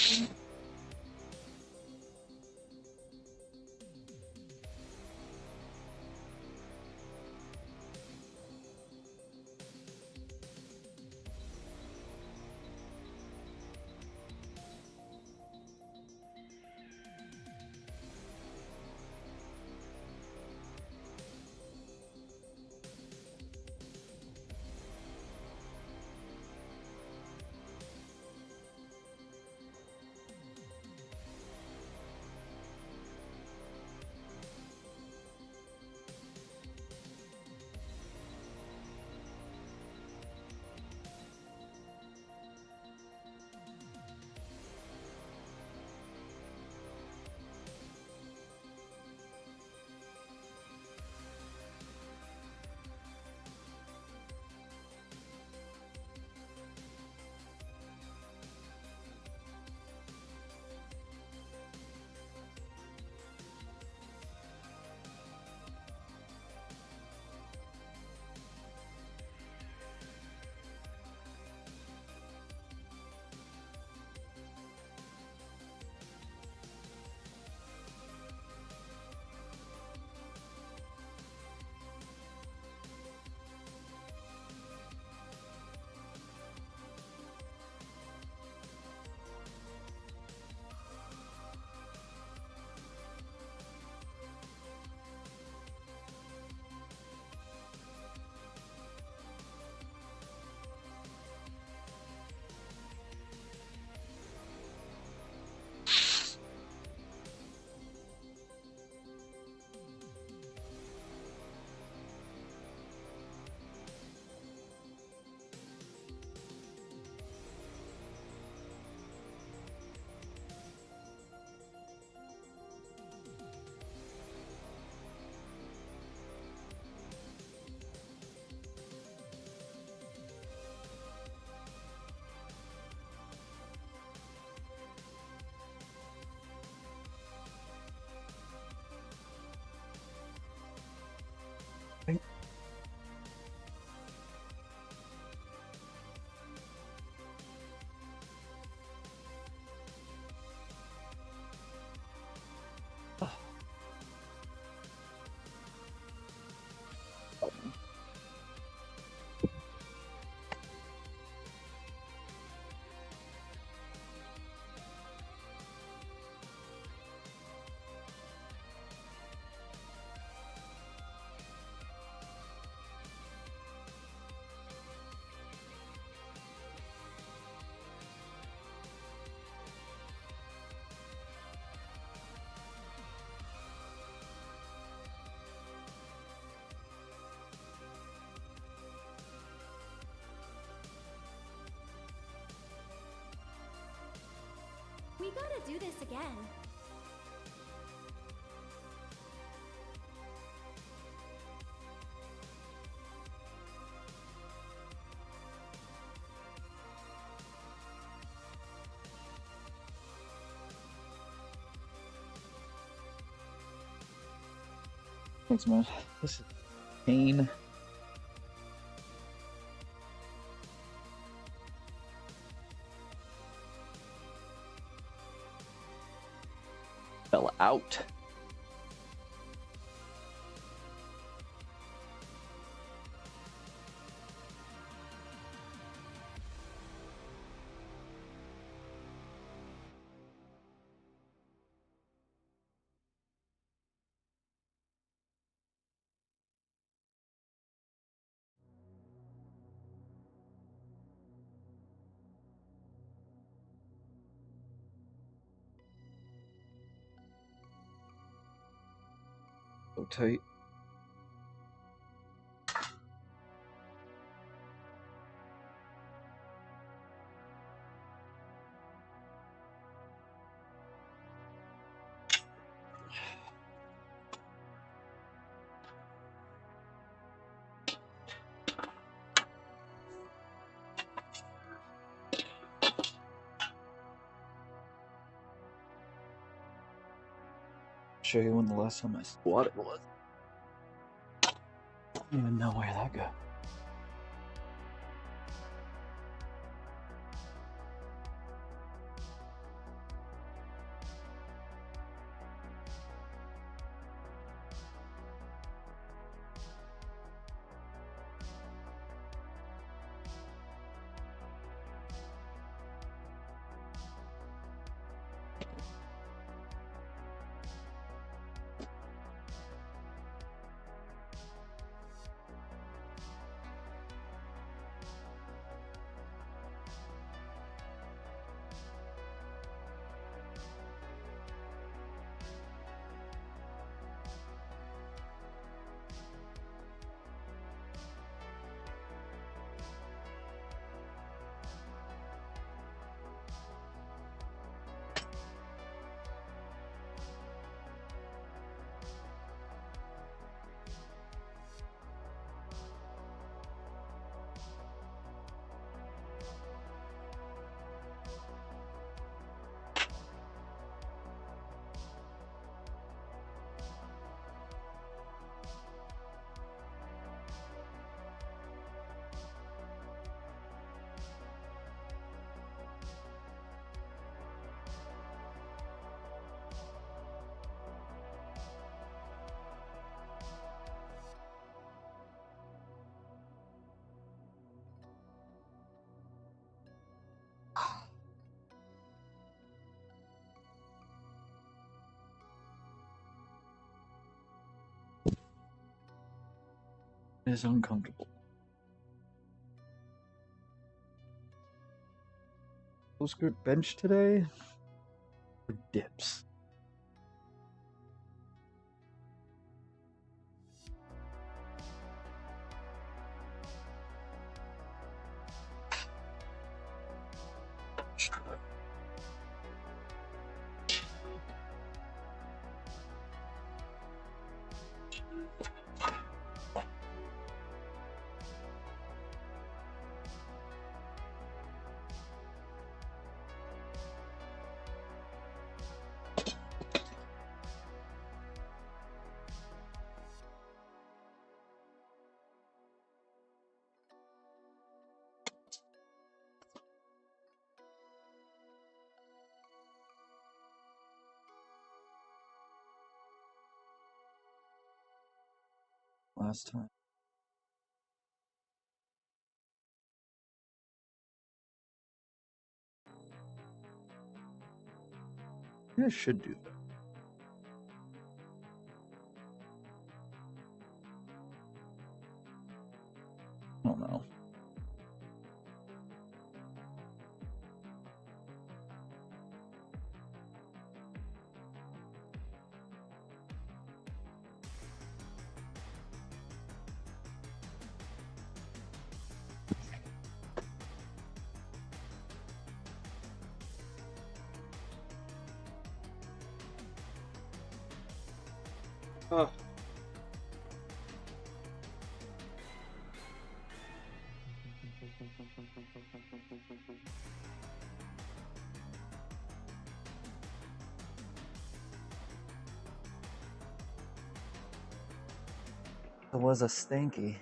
We gotta do this again. Thanks, man. This is pain. Fell out. So tight. Show you when the last time I squatted was. I don't even know where that goes. is uncomfortable. Close group bench today for dips. Last time. I should do that. I don't know. Oh. It was a stanky.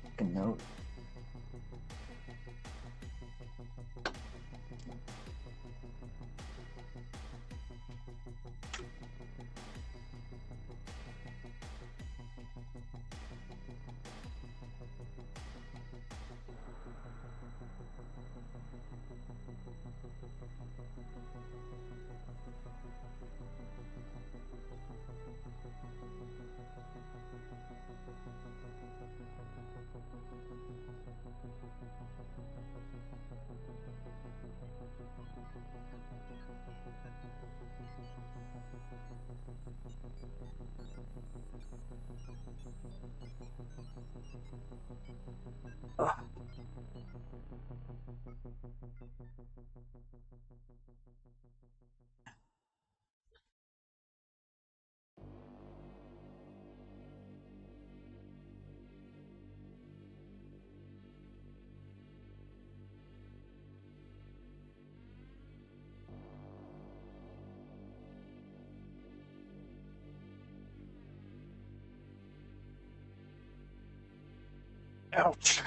Fucking note. Ouch.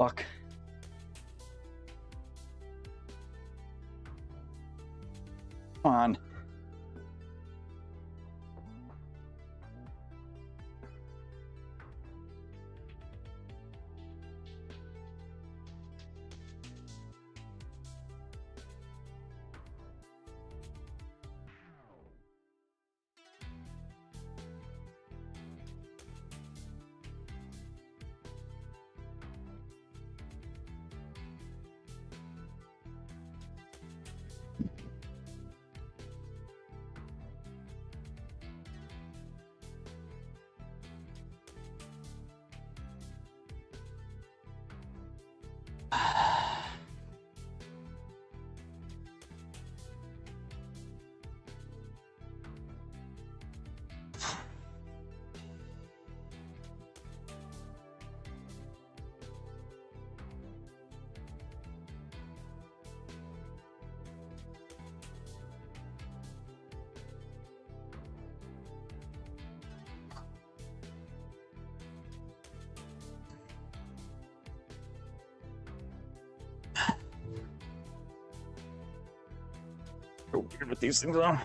Fuck. Come on. So weird with these things on.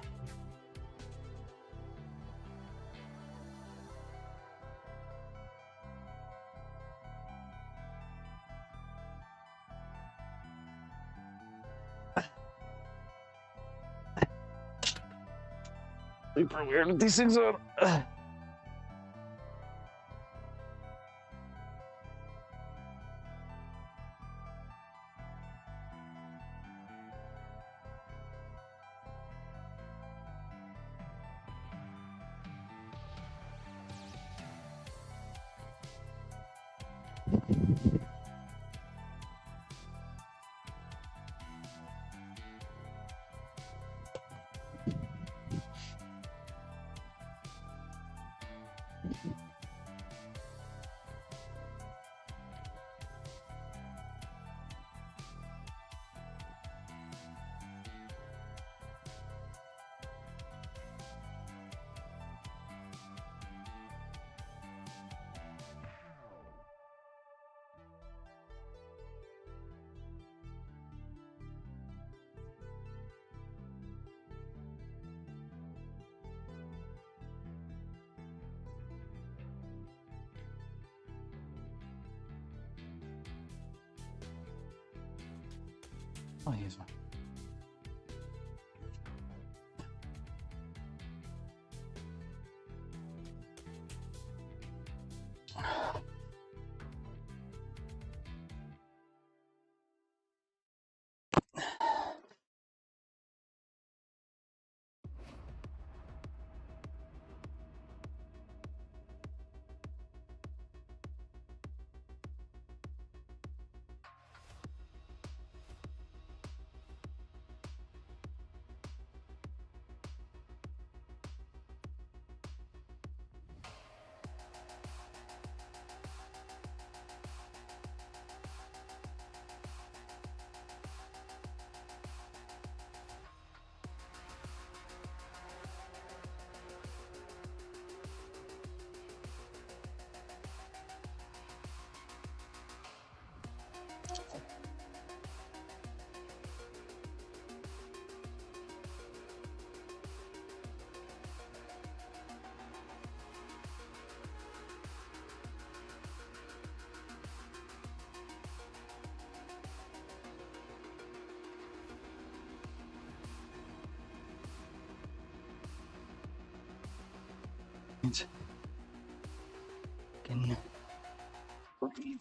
Super weird with these things on. Oh, here's one. Can breathe.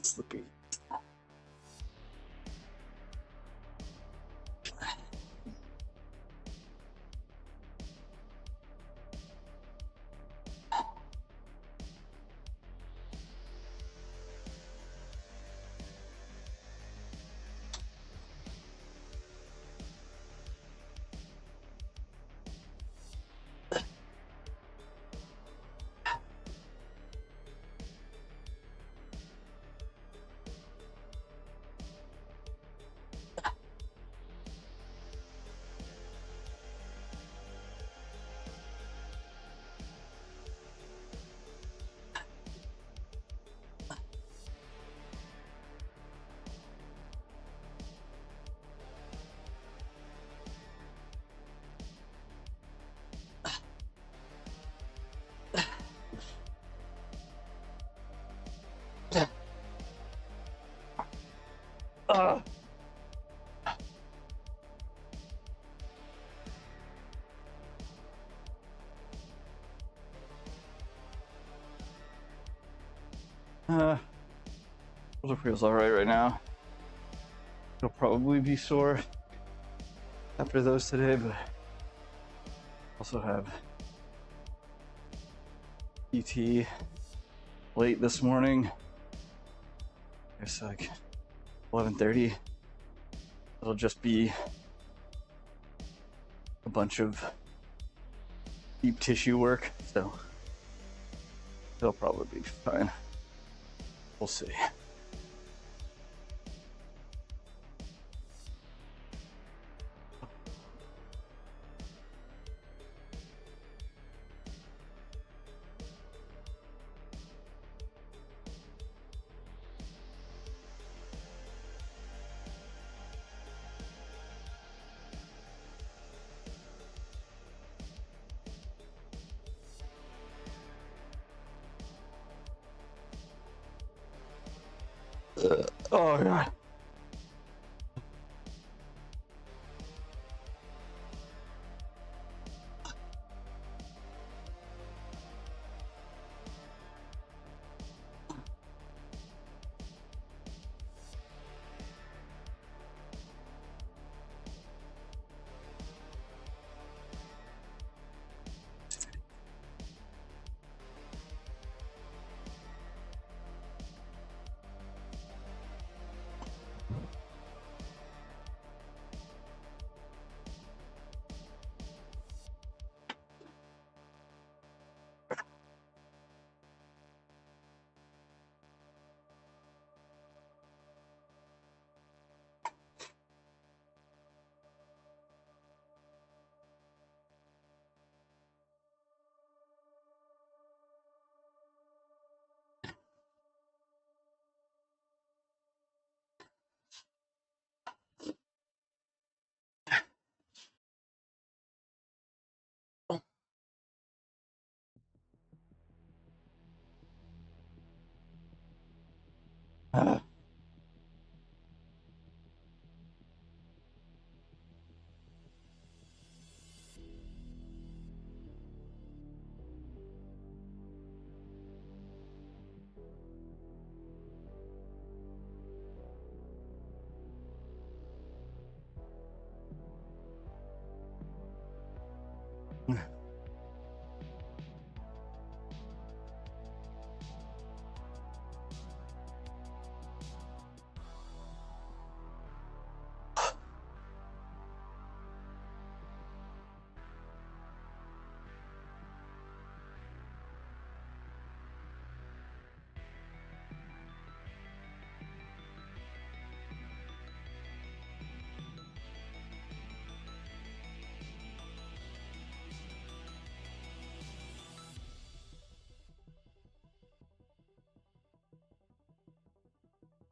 Slippy. Uh. Shoulder feels alright right now. It'll probably be sore after those today, but also have PT late this morning. It's like 11:30. It'll just be a bunch of deep tissue work, so it'll probably be fine. We'll see. Oh god.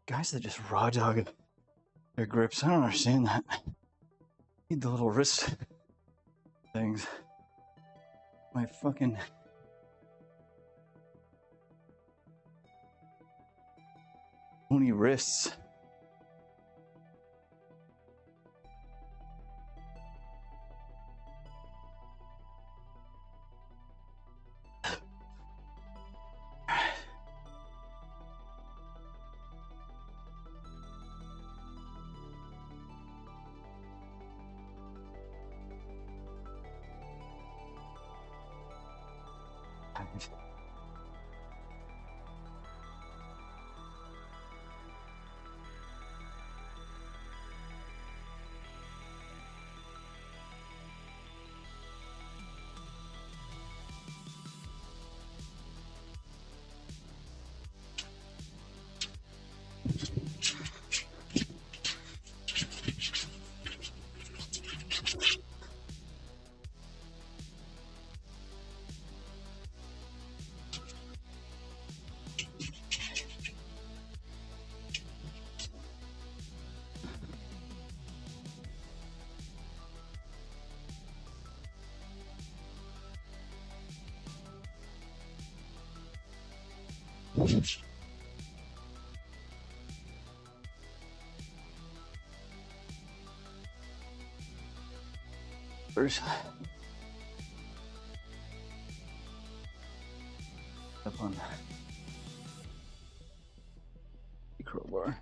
Guys that just raw dog their grips, I don't understand that. Need the little wrist things. My fucking bony wrists. First, up on the crowbar.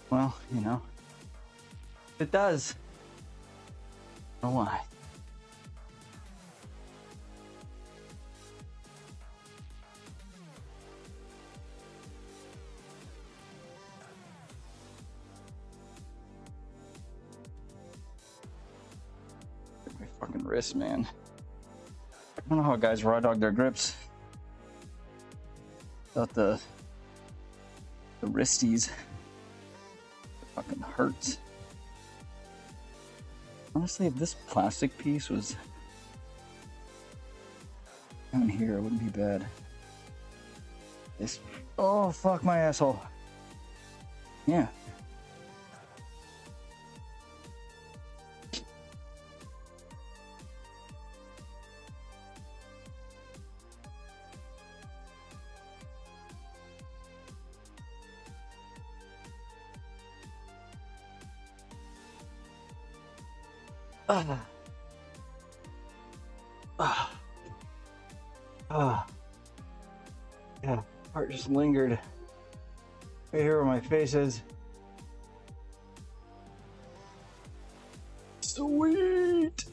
Well, you know, it does. I don't know why. My fucking wrist, man. I don't know how guys raw dog their grips without the wristies. Fucking hurts. Honestly, if this plastic piece was down here, it wouldn't be bad. This, oh fuck my asshole. Yeah. Yeah, heart just lingered right here where my face is. Sweet.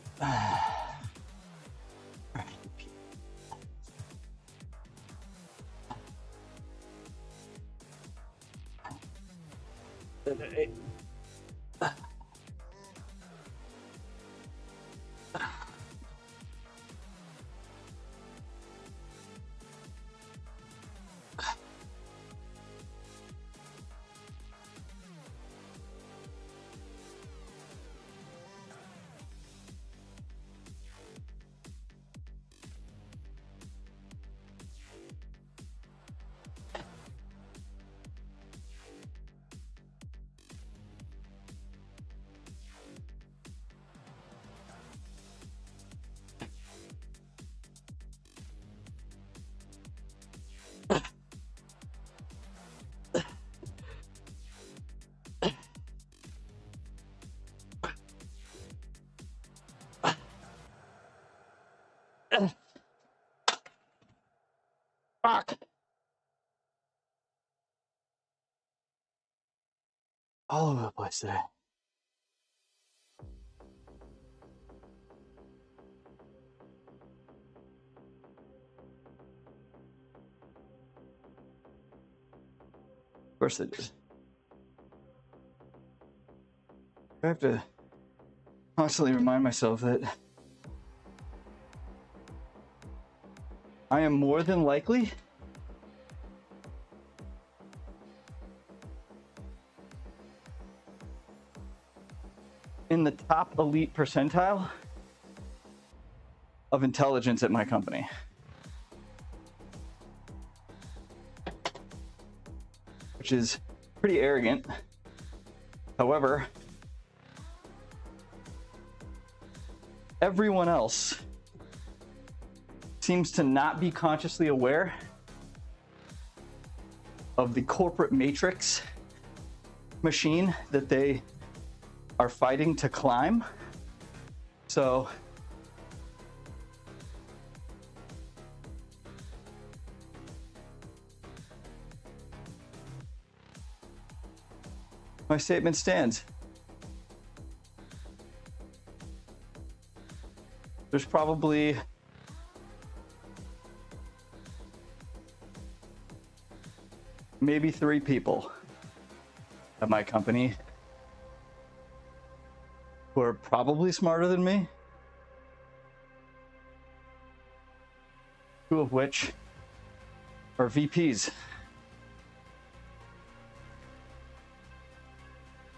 Fuck. All over the place today. Of course they did. I have to constantly remind myself that I am more than likely in the top elite percentile of intelligence at my company. Which is pretty arrogant. However, everyone else seems to not be consciously aware of the corporate matrix machine that they are fighting to climb. So my statement stands. There's probably maybe 3 people at my company who are probably smarter than me, 2 of which are VPs.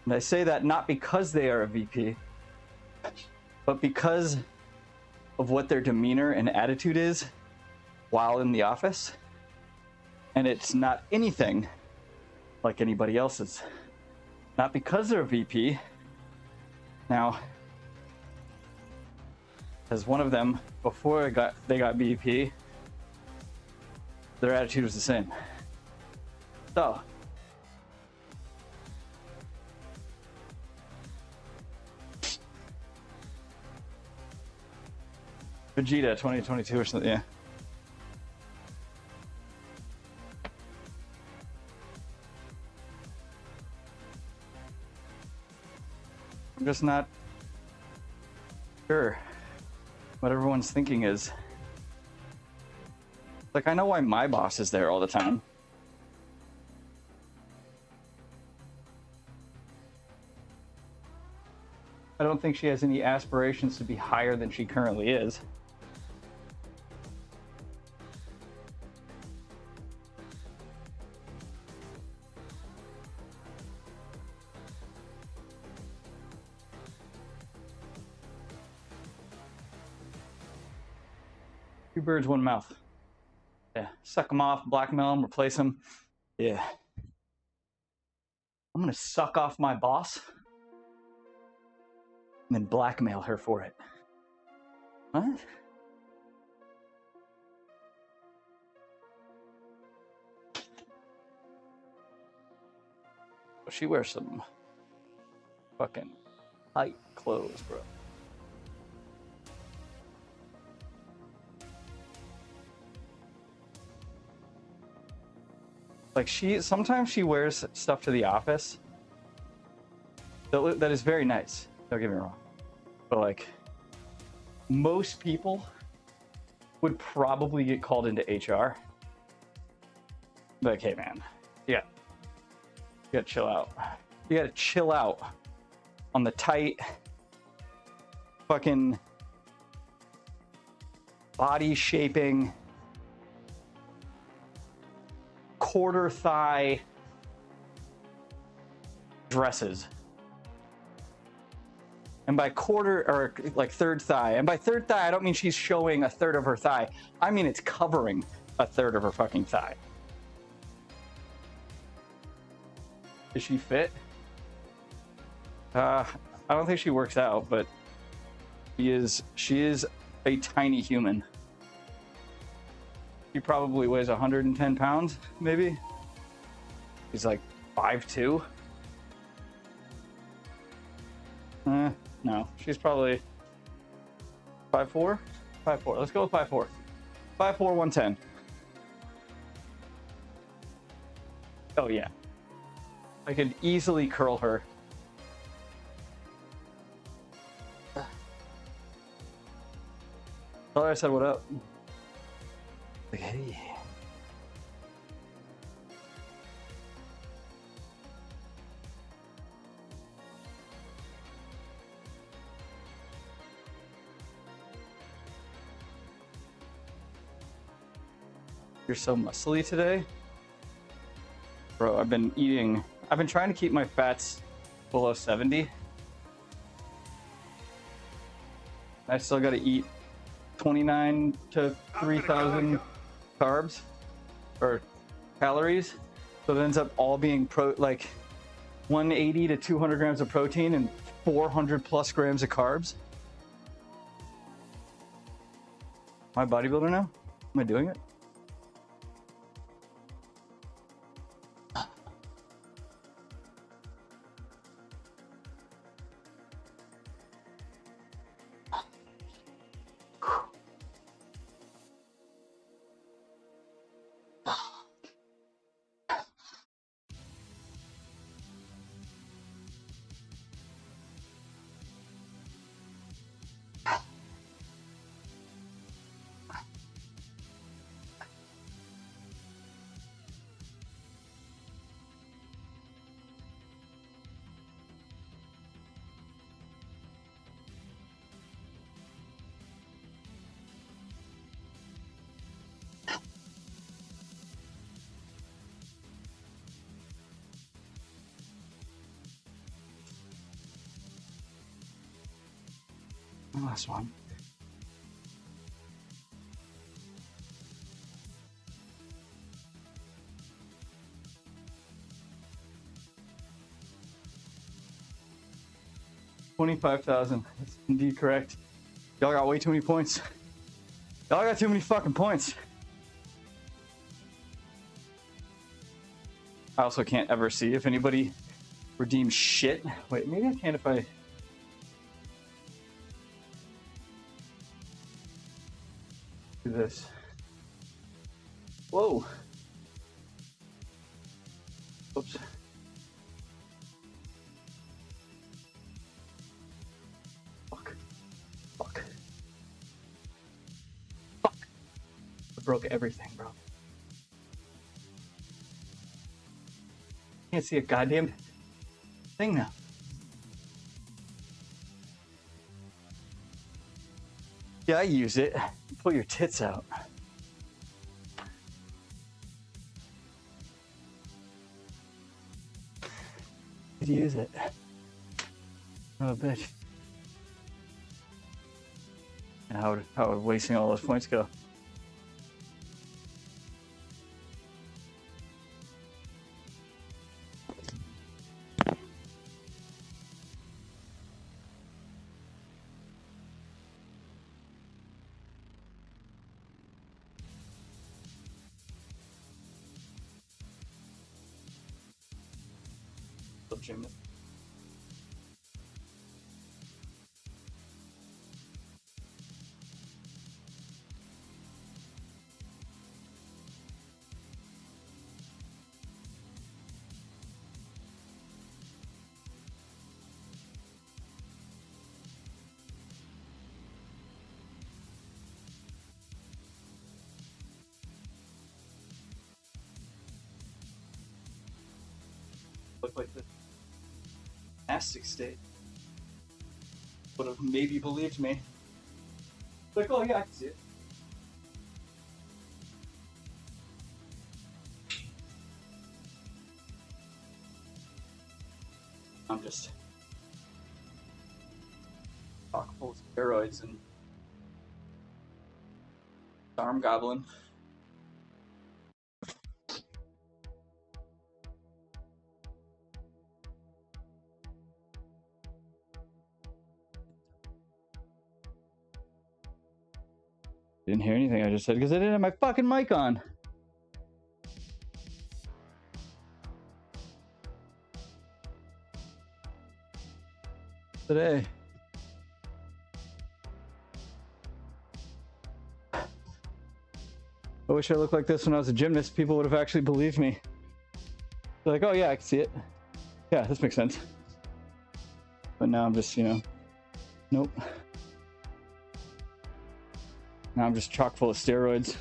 And I say that not because they are a VP, but because of what their demeanor and attitude is while in the office. And it's not anything like anybody else's. Not because they're a VP. Now, as one of them, before they got VP, their attitude was the same. So, Vegeta 2022 or something, yeah. I'm just not sure what everyone's thinking is. Like, I know why my boss is there all the time. I don't think she has any aspirations to be higher than she currently is. Two birds, one mouth. Yeah, suck them off, blackmail them, replace them. Yeah. I'm gonna suck off my boss and then blackmail her for it. What? Well, she wears some fucking tight clothes, bro. Like, sometimes she wears stuff to the office that is very nice. Don't get me wrong. but like most people would probably get called into HR. Like, hey man, you gotta chill out. You gotta chill out on the tight fucking body shaping quarter thigh dresses. And by quarter, or like third thigh, and by third thigh I don't mean she's showing a third of her thigh, I mean it's covering a third of her fucking thigh. Is she fit? I don't think she works out, but she is a tiny human. He probably weighs 110 pounds, maybe. He's like 5'2". No, she's probably 5'4". 5'4". Let's go with 5'4". 5'4", 110. Oh yeah, I could easily curl her. Oh, I said what up. Like, hey. You're so muscly today. Bro, I've been trying to keep my fats below 70. I still got to eat 29 to 3,000 carbs or calories. So it ends up all being like 180 to 200 grams of protein and 400 plus grams of carbs. Am I a bodybuilder now? Am I doing it? Last one. $25,000. That's indeed correct. Y'all got way too many points. Y'all got too many fucking points. I also can't ever see if anybody redeems shit. Wait, maybe I can if I... do this. Whoa. Oops. Fuck. Fuck. Fuck. I broke everything, bro. Can't see a goddamn thing now. Yeah, I use it. Pull your tits out. Could use it. Oh, bitch. And how would wasting all those points go? Jim. look like this gymnastic state, would have maybe believed me. Like, oh yeah, I can see it. I'm just chock full of steroids and arm goblin. Didn't hear anything I just said because I didn't have my fucking mic on. Today. I wish I looked like this when I was a gymnast. People would have actually believed me. They're like, oh yeah, I can see it. Yeah, this makes sense. But now I'm just, you know, nope. Now I'm just chock full of steroids.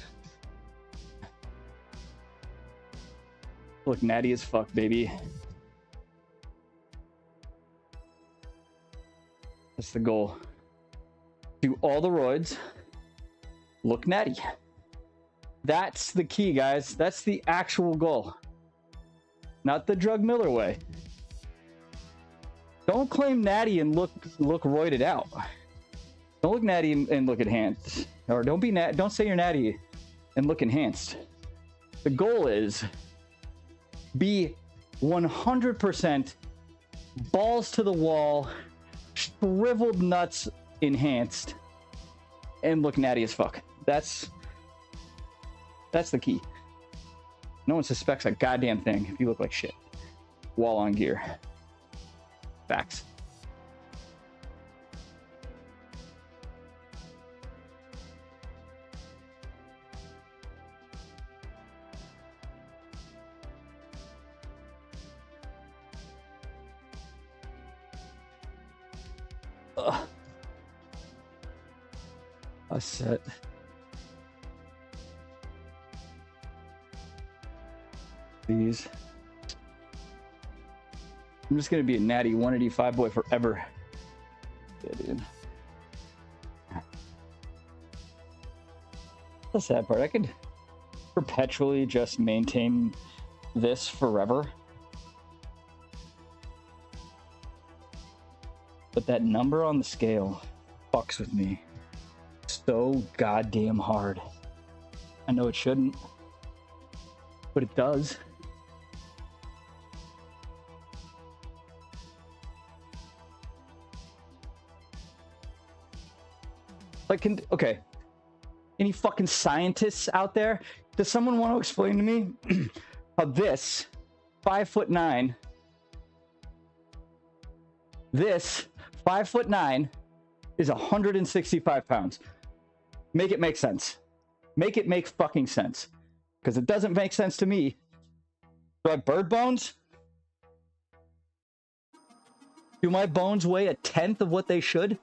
Look natty as fuck, baby. That's the goal. Do all the roids. Look natty. That's the key, guys. That's the actual goal. Not the Drug Miller way. Don't claim natty and look roided out. Don't look natty and look enhanced. Or don't say you're natty and look enhanced. The goal is be 100% balls to the wall, shriveled nuts enhanced, and look natty as fuck. That's the key. No one suspects a goddamn thing if you look like shit. Wall on gear. Facts. A set. These. I'm just gonna be a natty 185 boy forever. Yeah, dude. The sad part, I could perpetually just maintain this forever. But that number on the scale fucks with me so goddamn hard. I know it shouldn't, but it does. Like, okay, any fucking scientists out there? Does someone want to explain to me how this 5'9", this 5'9" is 165 pounds? Make it make sense. Make it make fucking sense. Because it doesn't make sense to me. Do I have bird bones? Do my bones weigh 1/10 of what they should?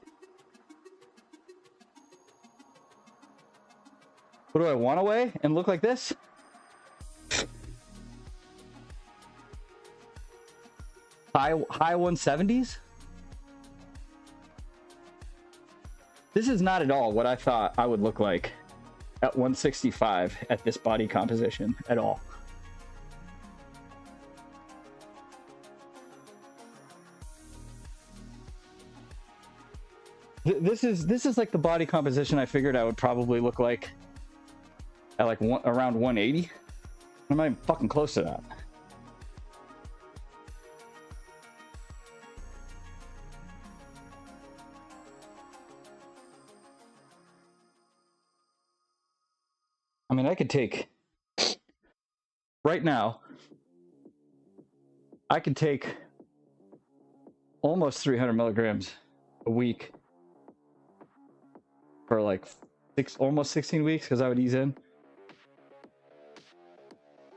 What do I want to weigh and look like this? High 170s? This is not at all what I thought I would look like at 165 at this body composition at all. This is like the body composition I figured I would probably look like at like around 180. I'm not even fucking close to that. I mean, I could take, right now, I could take almost 300 milligrams a week for like almost 16 weeks because I would ease in.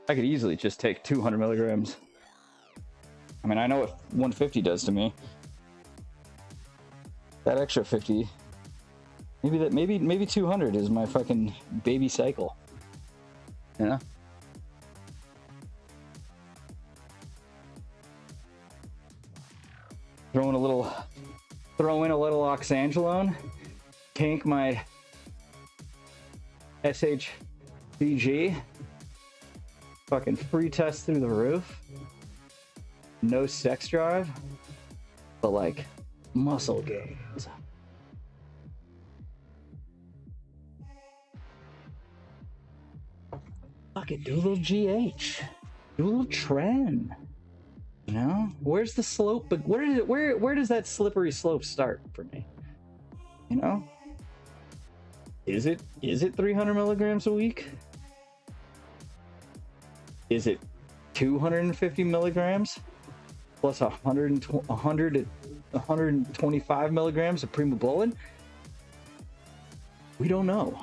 I could easily just take 200 milligrams. I mean, I know what 150 does to me. That extra 50, maybe 200 is my fucking baby cycle. You know? throw in a little oxandrolone, tank my SHBG, fucking free test through the roof, no sex drive, but like muscle gains. Fucking do a little GH, do a little trend. You know, where's the slope? But where does that slippery slope start for me? You know, is it 300 milligrams a week? Is it 250 milligrams plus 125 milligrams of Primobolan? We don't know.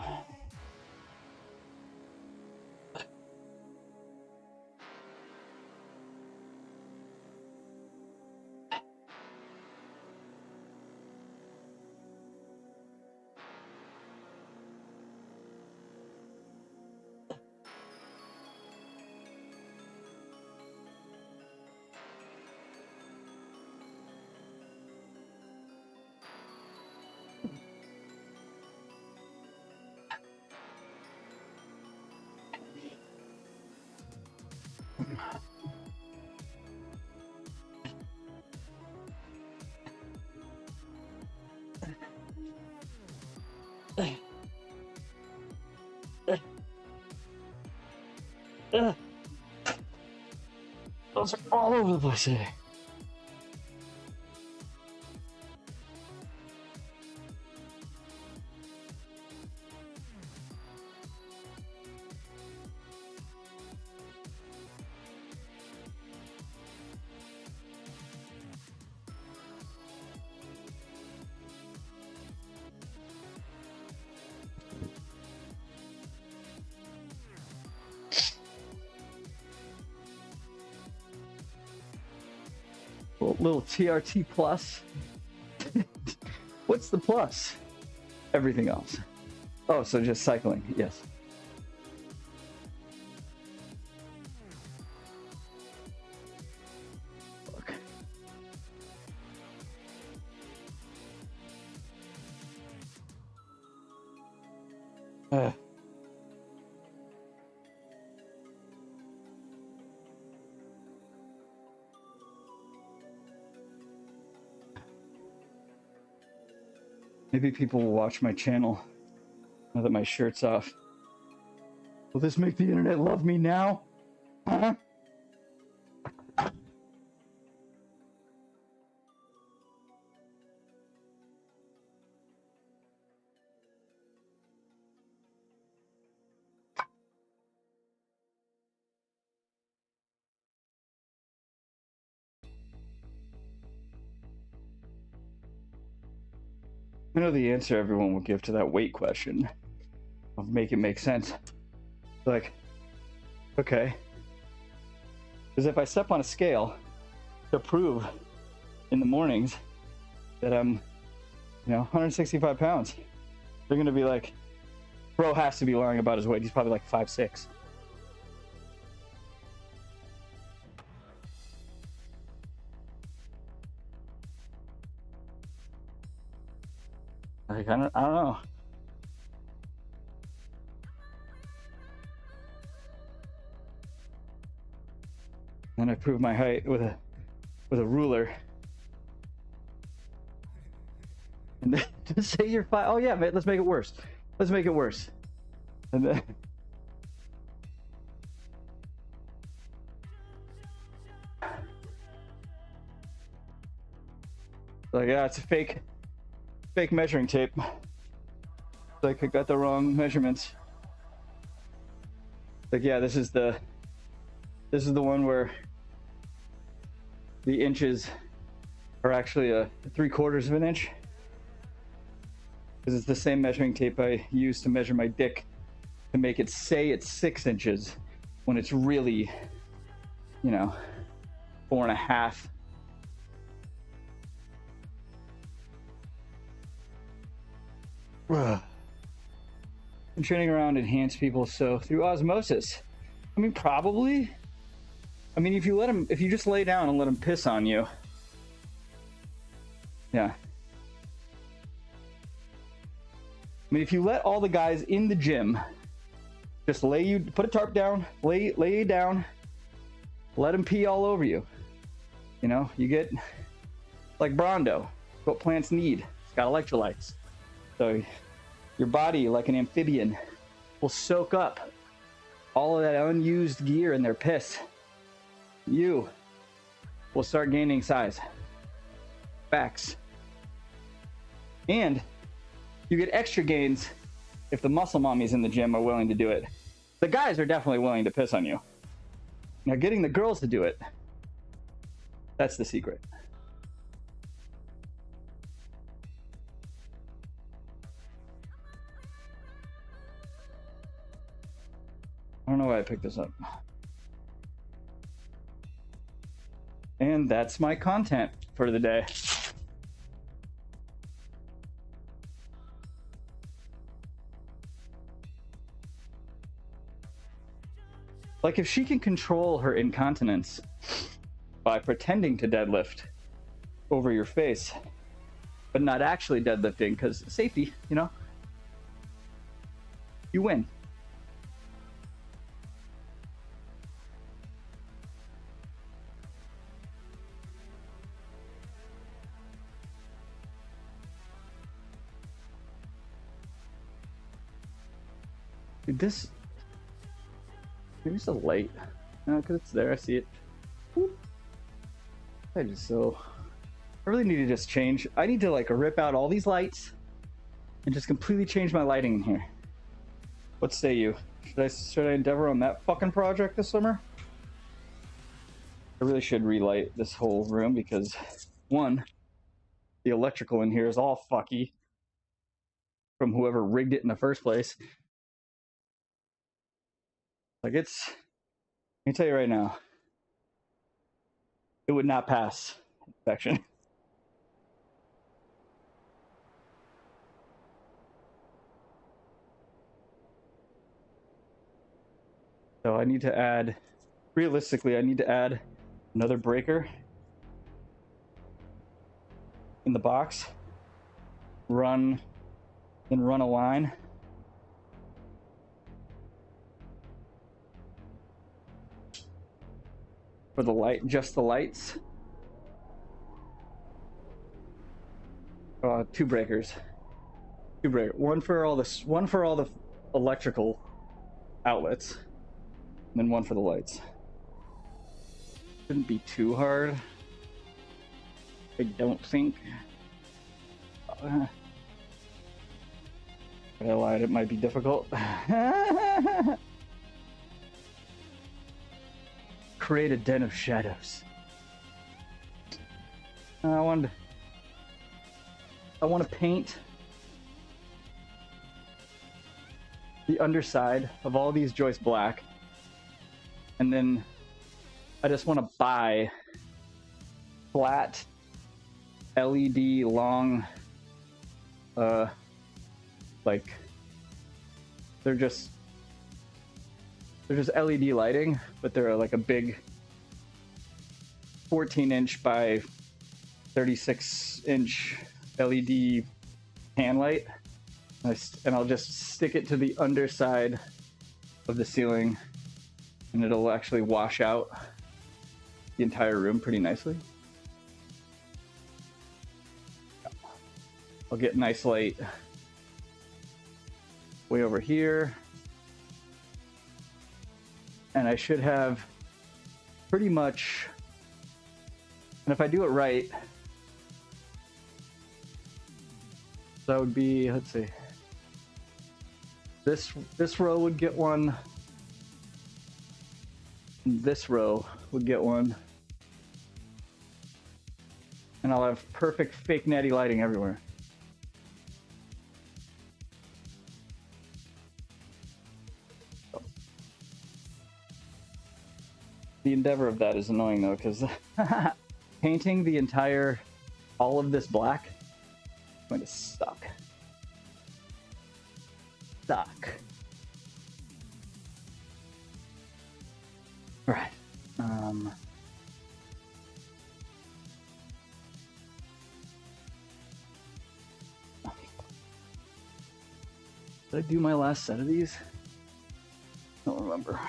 Those are all over the place today. Little TRT plus. What's the plus? Everything else. Oh, so just cycling. Yes. Look. Maybe people will watch my channel now that my shirt's off. Will this make the internet love me now? Huh? I know the answer everyone will give to that weight question. I'll make it make sense. Like, okay. Because if I step on a scale to prove in the mornings that I'm, 165 pounds, they're going to be like, bro has to be lying about his weight. He's probably like 5'6". Like, I don't know. And I proved my height with a ruler. And then just say you're 5. Oh yeah, man, let's make it worse. Let's make it worse. And then like, yeah, it's a fake measuring tape. Like, I got the wrong measurements. Like, yeah, this is the one where the inches are actually a 3/4 of an inch. Because it's the same measuring tape I use to measure my dick to make it say it's 6 inches when it's really, 4.5. I'm training around enhanced people, so through osmosis. I mean, probably. I mean, if you just lay down and let them piss on you, Yeah. I mean, if you let all the guys in the gym just put a tarp down, lay you down, let them pee all over you. You know, you get like Brondo, what plants need. It's got electrolytes. So your body, like an amphibian, will soak up all of that unused gear in their piss. You will start gaining size. Facts. And you get extra gains if the muscle mommies in the gym are willing to do it. The guys are definitely willing to piss on you. Now, getting the girls to do it, that's the secret. I don't know why I picked this up. And that's my content for the day. Like, if she can control her incontinence by pretending to deadlift over your face, but not actually deadlifting, because safety, you know, you win. Dude, this... Maybe it's a light. No, because it's there. I see it. I really need to just change. I need to like rip out all these lights and just completely change my lighting in here. What say you? Should I endeavor on that fucking project this summer? I really should relight this whole room because, one, the electrical in here is all fucky from whoever rigged it in the first place. Like, let me tell you right now, it would not pass inspection. So I need to add, realistically, I need to add another breaker in the box, then run a line. For the light, just the lights. Two breakers. One for all the electrical outlets, and then one for the lights. Shouldn't be too hard. I don't think. I lied. It might be difficult. Create a den of shadows. I want to paint the underside of all these joists black, and then I just want to buy flat LED long, like they're just LED lighting, but they're like a big 14-inch by 36-inch LED pan light, and I'll just stick it to the underside of the ceiling, and it'll actually wash out the entire room pretty nicely. I'll get nice light way over here. And I should have pretty much, and if I do it right, that would be, let's see, this row would get one, and this row would get one, and I'll have perfect fake natty lighting everywhere. The endeavor of that is annoying though, because painting all of this black is going to suck. All right. Did I do my last set of these? Don't remember.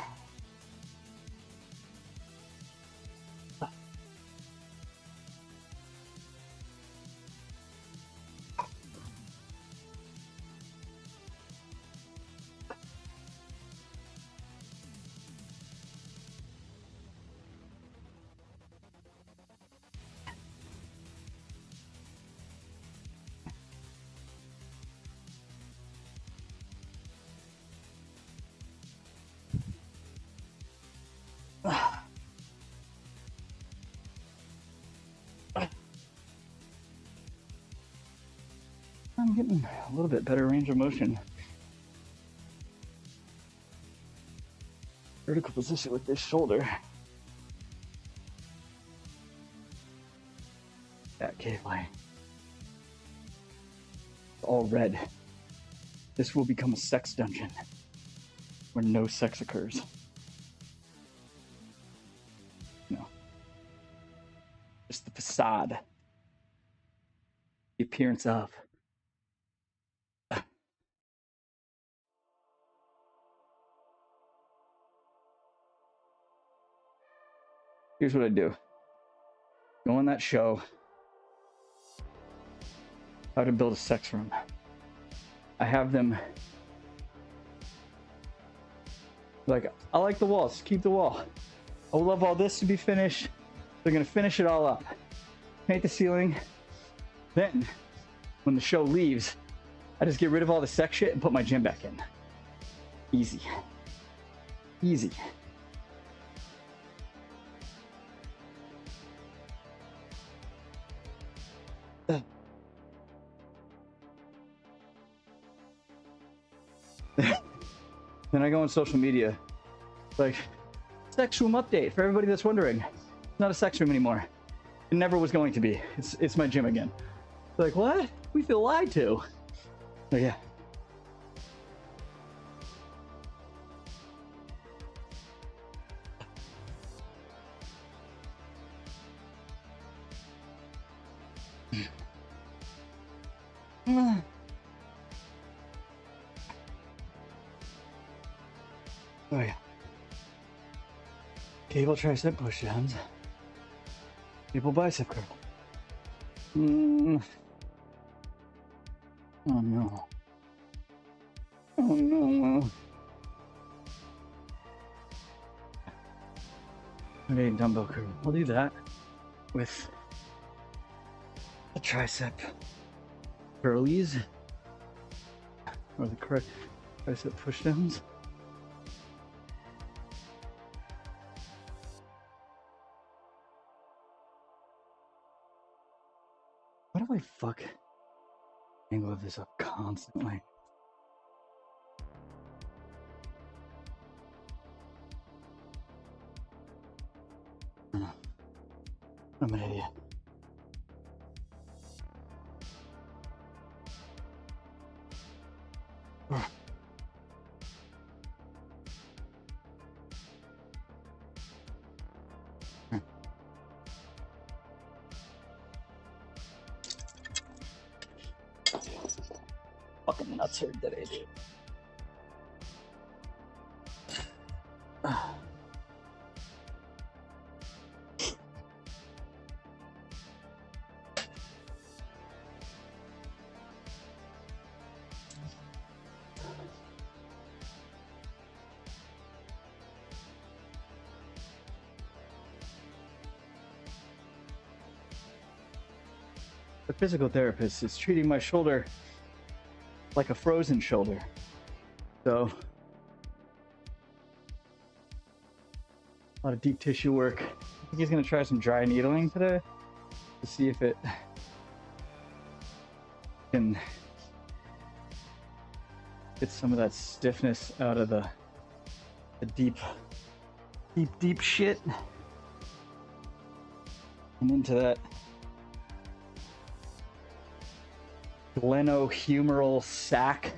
I'm getting a little bit better range of motion. Vertical position with this shoulder. That cave line. All red. This will become a sex dungeon where no sex occurs. No. Just the facade. The appearance of. Here's what I do. Go on that show. How to build a sex room. I have them like, I like the walls, keep the wall. I would love all this to be finished. They're gonna finish it all up. Paint the ceiling. Then, when the show leaves, I just get rid of all the sex shit and put my gym back in. Easy. Easy. Then I go on social media, like, sex room update for everybody that's wondering. It's not a sex room anymore. It never was going to be. It's my gym again. Like, what? We feel lied to. Oh yeah. Oh yeah. Cable tricep push downs. Cable bicep curl. Oh no. Oh no. Okay, dumbbell curl. We'll do that with the tricep curlies or the tricep push downs. Why do I fuck angle of this up constantly? I'm an idiot. Fucking nuts hurt that I did. The physical therapist is treating my shoulder like a frozen shoulder. So, a lot of deep tissue work. I think he's gonna try some dry needling today to see if it can get some of that stiffness out of the deep shit and into that glenohumeral sac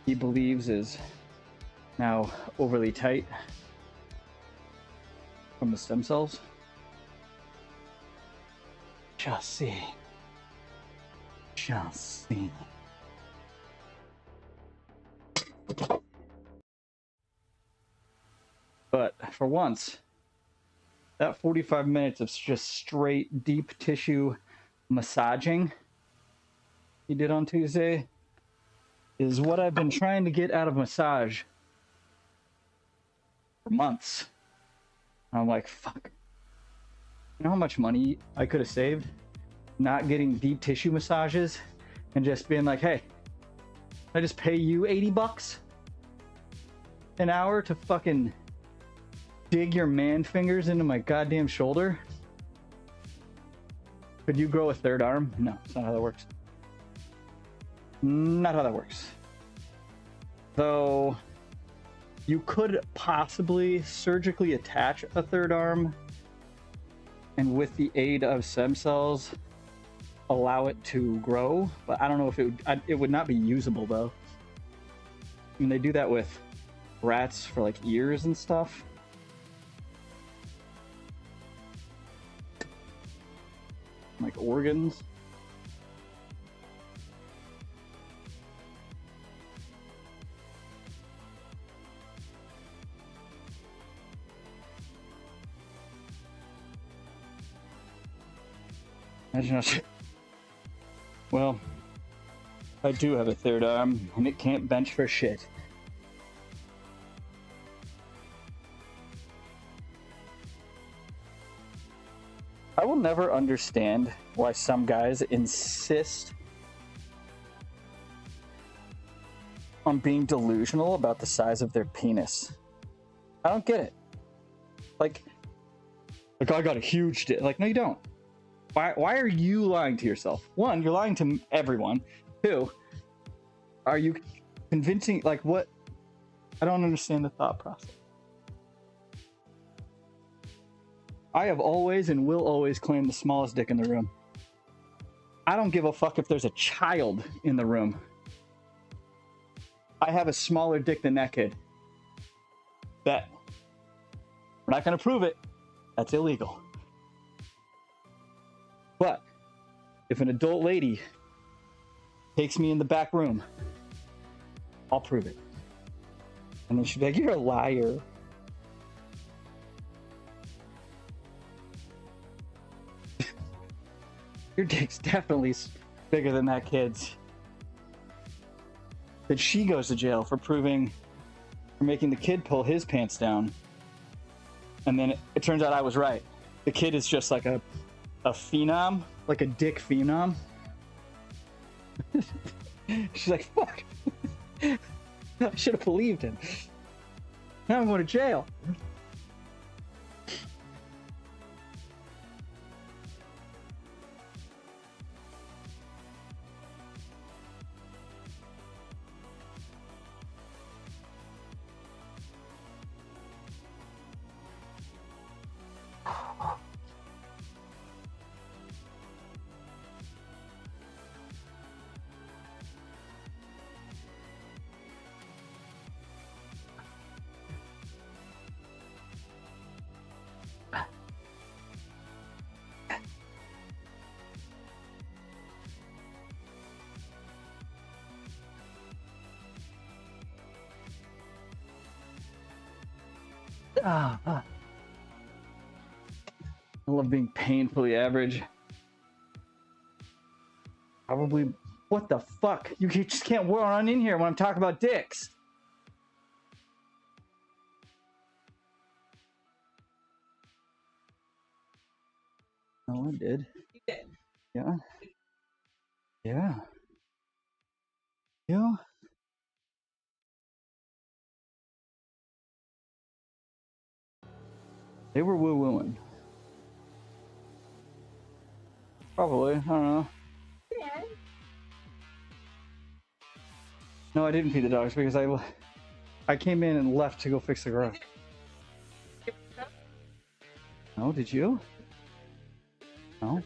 he believes is now overly tight from the stem cells. Shall see. Shall see. But for once, that 45 minutes of just straight deep tissue massaging you did on Tuesday is what I've been trying to get out of massage for months. And I'm like, fuck. You know how much money I could have saved not getting deep tissue massages and just being like, hey, I just pay you 80 bucks an hour to fucking dig your man fingers into my goddamn shoulder? Could you grow a third arm? No, that's not how that works. Not how that works. Though you could possibly surgically attach a third arm and with the aid of stem cells allow it to grow, but I don't know if it would not be usable though. I mean, they do that with rats for like ears and stuff. Like organs. Imagine well, I do have a third arm, and it can't bench for shit. I will never understand why some guys insist on being delusional about the size of their penis. I don't get it. Like I got a huge dick. Like, no, you don't. Why are you lying to yourself? One, you're lying to everyone. Two, are you convincing, like, what? I don't understand the thought process. I have always and will always claim the smallest dick in the room. I don't give a fuck if there's a child in the room. I have a smaller dick than that kid. Bet. We're not going to prove it. That's illegal. But if an adult lady takes me in the back room, I'll prove it. And then she'll be like, you're a liar. Your dick's definitely bigger than that kid's. Then she goes to jail for making the kid pull his pants down. And then it turns out I was right. The kid is just like a phenom, like a dick phenom. She's like, fuck. I should have believed him. Now I'm going to jail. I love being painfully average. Probably. What the fuck? You just can't run in here when I'm talking about dicks. No, I did. You did. Yeah. Yeah. Yeah. They were woo-wooing. Probably. I don't know. Yeah. No, I didn't feed the dogs because I came in and left to go fix the garage. No, did you? No.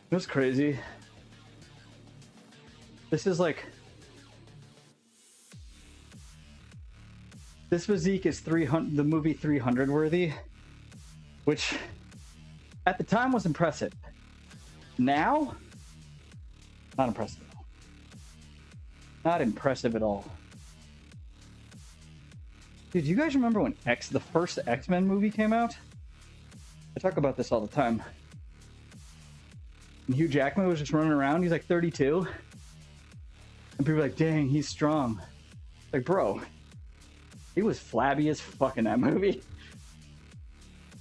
It was crazy. This is like, this physique is 300, the movie 300 worthy, which at the time was impressive. Now, not impressive at all. Not impressive at all. Dude, you guys remember when the first X-Men movie came out? I talk about this all the time. And Hugh Jackman was just running around. He's like 32. And people are like, dang, he's strong. Like, bro, he was flabby as fuck in that movie.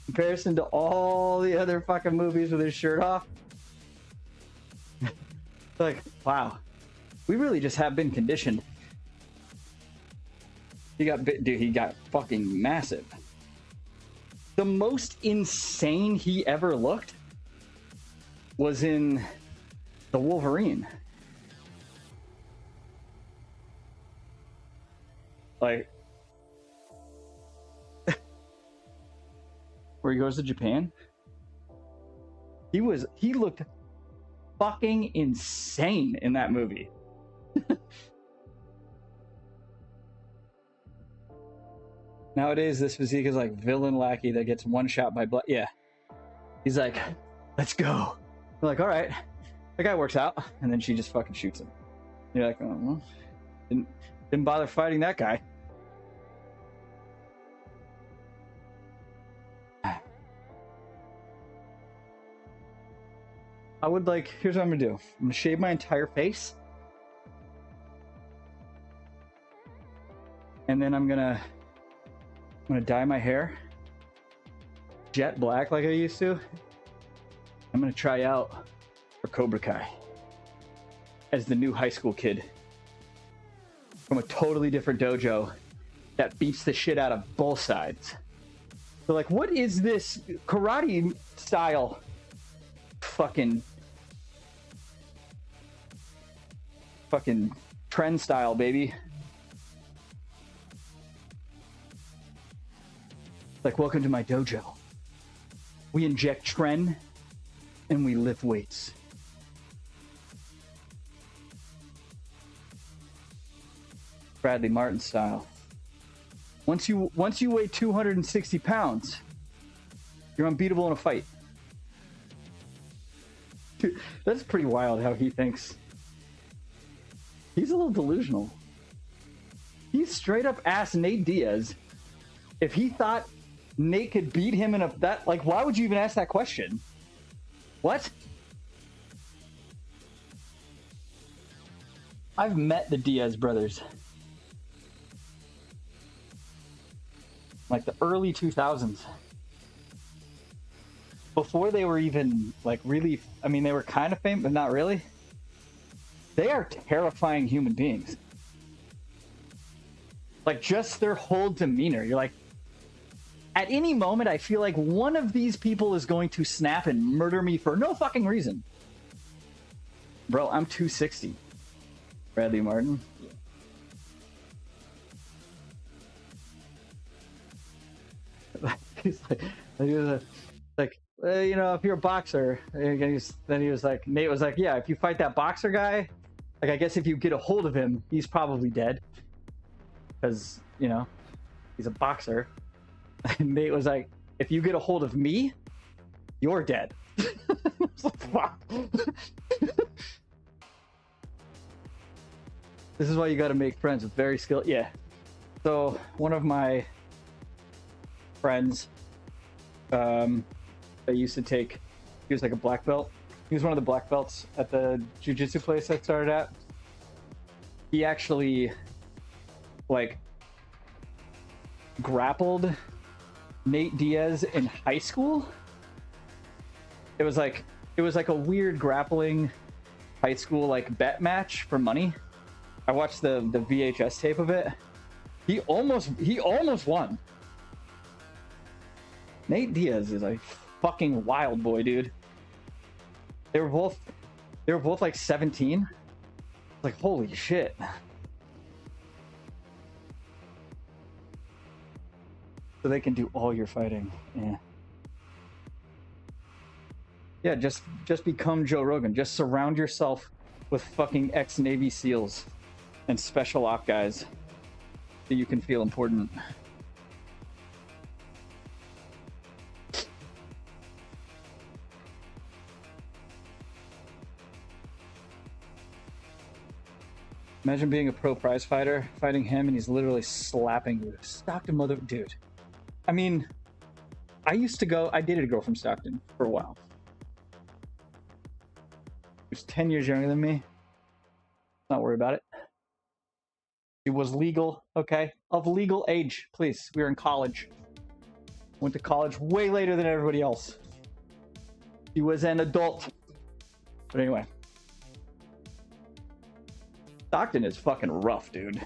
In comparison to all the other fucking movies with his shirt off. Like, wow. We really just have been conditioned. He got fucking massive. The most insane he ever looked was in the Wolverine. Like, where he goes to Japan. He looked fucking insane in that movie. Nowadays, this physique is like villain lackey that gets one shot by blood. Yeah. He's like, let's go. We're like, all right. The guy works out. And then she just fucking shoots him. You're like, oh, well, didn't bother fighting that guy. I would like, here's what I'm gonna do. I'm gonna shave my entire face. And then I'm gonna dye my hair jet black like I used to. I'm gonna try out for Cobra Kai as the new high school kid from a totally different dojo that beats the shit out of both sides. So like, what is this karate style fucking trend style, baby? Like, welcome to my dojo. We inject tren and we lift weights. Bradley Martin style. Once you weigh 260 pounds, you're unbeatable in a fight. Dude, that's pretty wild how he thinks. He's a little delusional. He's straight up asked Nate Diaz if he thought Nate could beat him in like, why would you even ask that question? What? I've met the Diaz brothers. Like the early 2000s. Before they were even like really, I mean, they were kind of famous, but not really. They are terrifying human beings. Like just their whole demeanor. You're like, at any moment, I feel like one of these people is going to snap and murder me for no fucking reason. Bro, I'm 260. Bradley Martin. He's like, you know, if you're a boxer, then he was like, Nate was like, yeah, if you fight that boxer guy, like, I guess if you get a hold of him, he's probably dead. Because, you know, he's a boxer. And Nate was like, if you get a hold of me, you're dead. I was like, fuck. This is why you got to make friends with very skilled. Yeah. So one of my friends, I used to take, he was like a black belt. He was one of the black belts at the jiu-jitsu place I started at. He actually like grappled Nate Diaz in high school. It was like a weird grappling high school like bet match for money. I watched the VHS tape of it. He almost won. Nate Diaz is a fucking wild boy, dude. They were both like 17. Like, holy shit. So they can do all your fighting. Yeah. Yeah, just become Joe Rogan. Just surround yourself with fucking ex-Navy SEALs and special op guys that you can feel important. Imagine being a pro prize fighter, fighting him, and he's literally slapping you. Stockton mother... Dude. I mean, I dated a girl from Stockton for a while. She was 10 years younger than me. Not worry about it. She was legal, okay? Of legal age, please. We were in college. Went to college way later than everybody else. She was an adult. But anyway. Stockton is fucking rough, dude.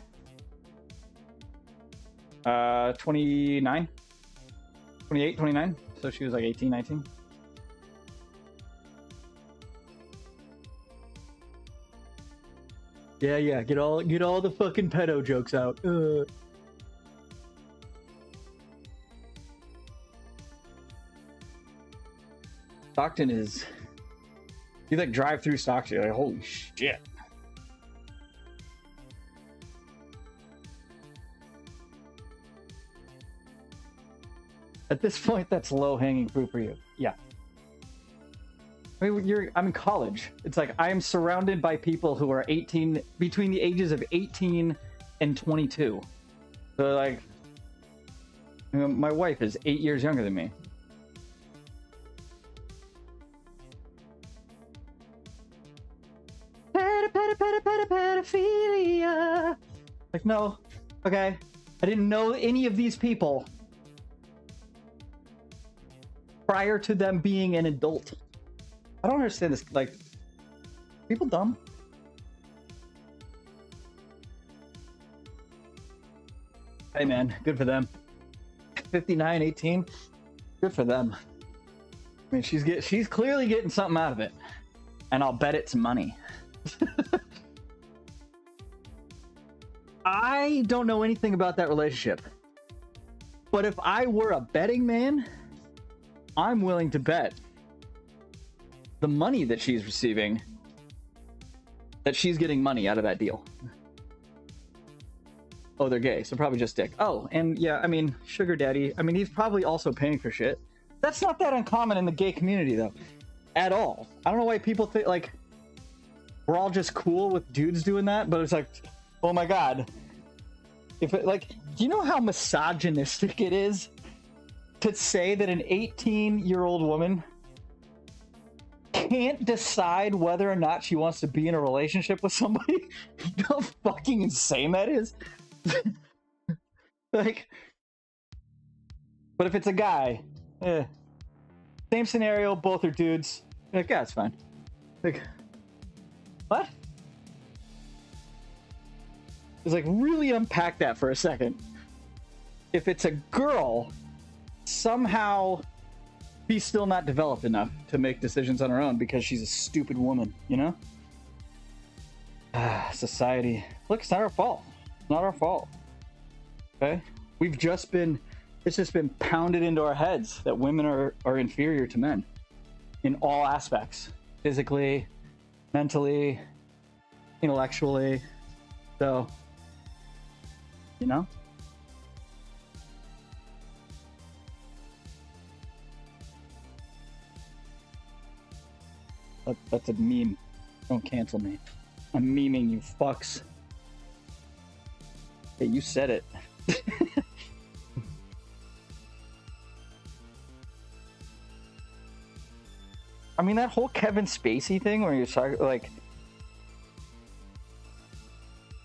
29? 28, 29? So she was like 18, 19? Yeah, get all the fucking pedo jokes out. Stockton is... You like drive through Stockton, you're like, holy shit. At this point, that's low-hanging fruit for you. Yeah. I mean, I'm in college. It's like I am surrounded by people who are 18, between the ages of 18 and 22. So like, you know, my wife is 8 years younger than me. Pedophilia. Like, no. Okay. I didn't know any of these people prior to them being an adult. I don't understand this. Like, people dumb. Hey man, good for them. 59, 18, good for them. I mean, she's clearly getting something out of it, and I'll bet it's money. I don't know anything about that relationship, but if I were a betting man, I'm willing to bet the money that she's receiving, that she's getting money out of that deal. Oh, they're gay, so probably just dick. Oh, and yeah, I mean, sugar daddy, I mean, he's probably also paying for shit. That's not that uncommon in the gay community, though. At all. I don't know why people think, like, we're all just cool with dudes doing that, but it's like, oh my god. If it, like, do you know how misogynistic it is to say that an 18-year-old woman can't decide whether or not she wants to be in a relationship with somebody? You know how fucking insane that is? Like, but if it's a guy, same scenario, both are dudes. Like, yeah, it's fine. Like, what? It's like, really unpack that for a second. If it's a girl, somehow she's still not developed enough to make decisions on her own because she's a stupid woman, you know? Society. Look, it's not our fault. It's not our fault. Okay? It's just been pounded into our heads that women are inferior to men in all aspects. Physically, mentally, intellectually. So, you know? That's a meme. Don't cancel me. I'm memeing you fucks. Hey, you said it. I mean, that whole Kevin Spacey thing where you're talking, like,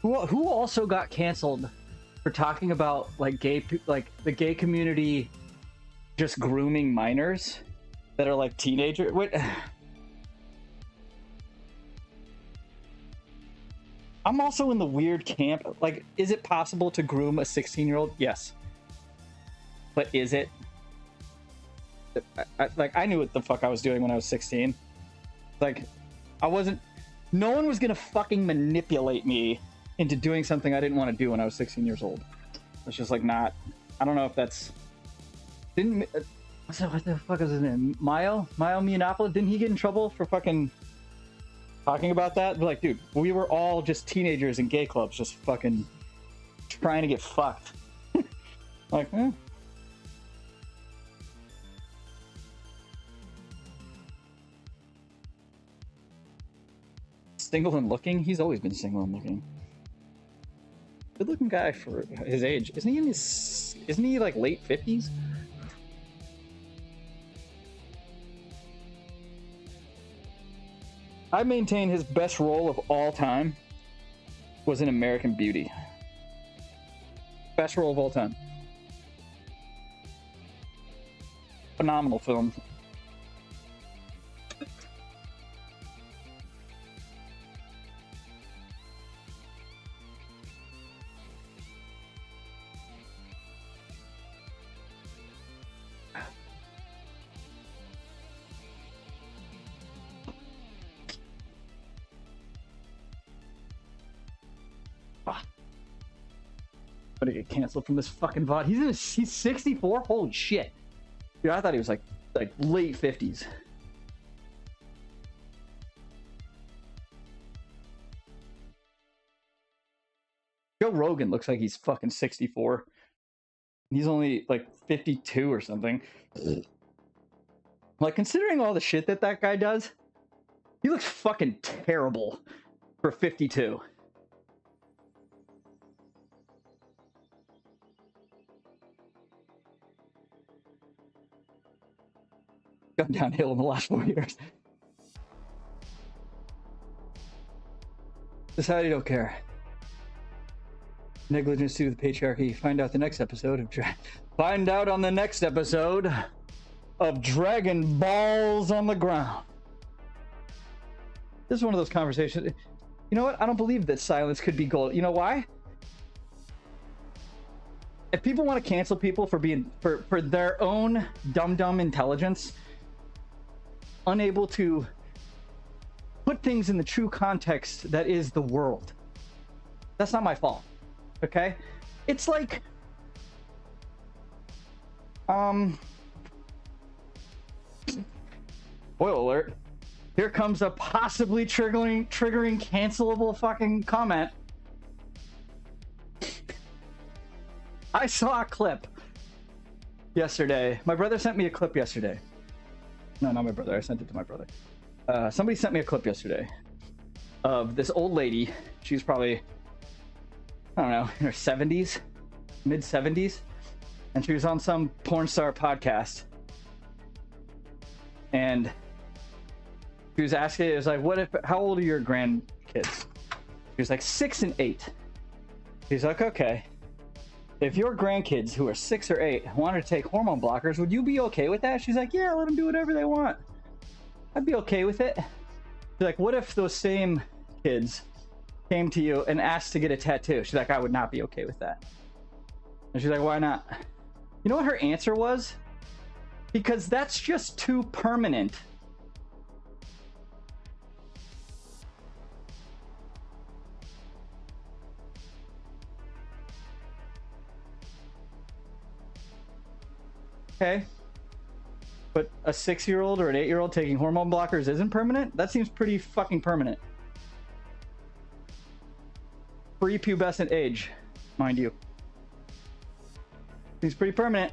who also got canceled for talking about, like, the gay community just grooming minors that are like teenagers? What? I'm also in the weird camp. Like, is it possible to groom a 16-year-old? Yes. But is it? I knew what the fuck I was doing when I was 16. Like, no one was gonna fucking manipulate me into doing something I didn't want to do when I was 16 years old. It's just like not, I don't know if that's, what the fuck is his name? Milo Yiannopoulos? Didn't he get in trouble for fucking talking about that. Like, dude, we were all just teenagers in gay clubs, just fucking trying to get fucked. Like, single and looking? He's always been single and looking. Good looking guy for his age. Isn't he like late 50s? I maintain his best role of all time was in American Beauty. Best role of all time. Phenomenal film. I'm gonna get canceled from this fucking VOD. He's 64? Holy shit. Dude, I thought he was like late 50s. Joe Rogan looks like he's fucking 64. He's only like 52 or something. Like, considering all the shit that guy does, he looks fucking terrible for 52. Gone downhill in the last 4 years. Society don't care. Negligence due to the patriarchy. Find out on the next episode of Dragon Balls on the Ground. This is one of those conversations. You know what? I don't believe that silence could be gold. You know why? If people want to cancel people for being for their own dumb intelligence, unable to put things in the true context that is the world, that's not my fault. Okay? It's like spoiler alert, here comes a possibly triggering cancelable fucking comment. I saw a clip yesterday. My brother sent me a clip yesterday. No, not my brother. I sent it to my brother. Somebody sent me a clip yesterday of this old lady. She's probably, I don't know, in her 70s, mid 70s. And she was on some porn star podcast. And she was asking, it was like, how old are your grandkids? She was like 6 and 8. He's like, okay. If your grandkids who are 6 or 8 wanted to take hormone blockers, would you be okay with that? She's like, yeah, let them do whatever they want. I'd be okay with it. She's like, what if those same kids came to you and asked to get a tattoo? She's like, I would not be okay with that. And she's like, why not? You know what her answer was? Because that's just too permanent. Okay. But a 6-year-old or an 8-year-old taking hormone blockers isn't permanent? That seems pretty fucking permanent. Prepubescent age, mind you. Seems pretty permanent.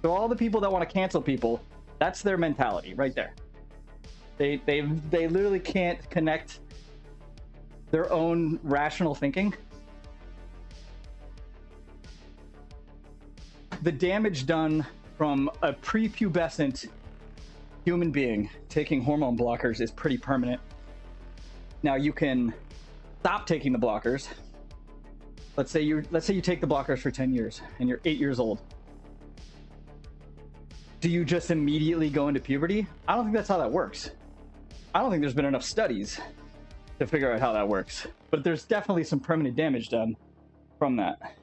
So all the people that want to cancel people, that's their mentality right there. They literally can't connect their own rational thinking. The damage done from a prepubescent human being taking hormone blockers is pretty permanent. Now you can stop taking the blockers. Let's say you take the blockers for 10 years and you're 8 years old. Do you just immediately go into puberty? I don't think that's how that works. I don't think there's been enough studies to figure out how that works. But there's definitely some permanent damage done from that.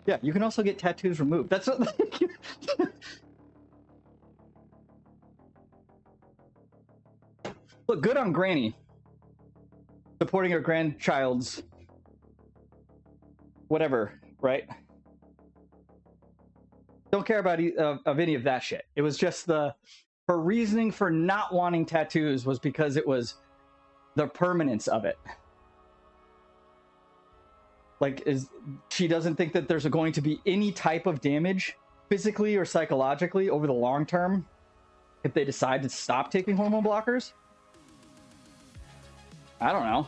Yeah, you can also get tattoos removed. That's what. Look, good on Granny. Supporting her grandchild's whatever, right? Don't care about of any of that shit. It was just the her reasoning for not wanting tattoos was because it was the permanence of it. Like, she doesn't think that there's going to be any type of damage physically or psychologically over the long term if they decide to stop taking hormone blockers. I don't know.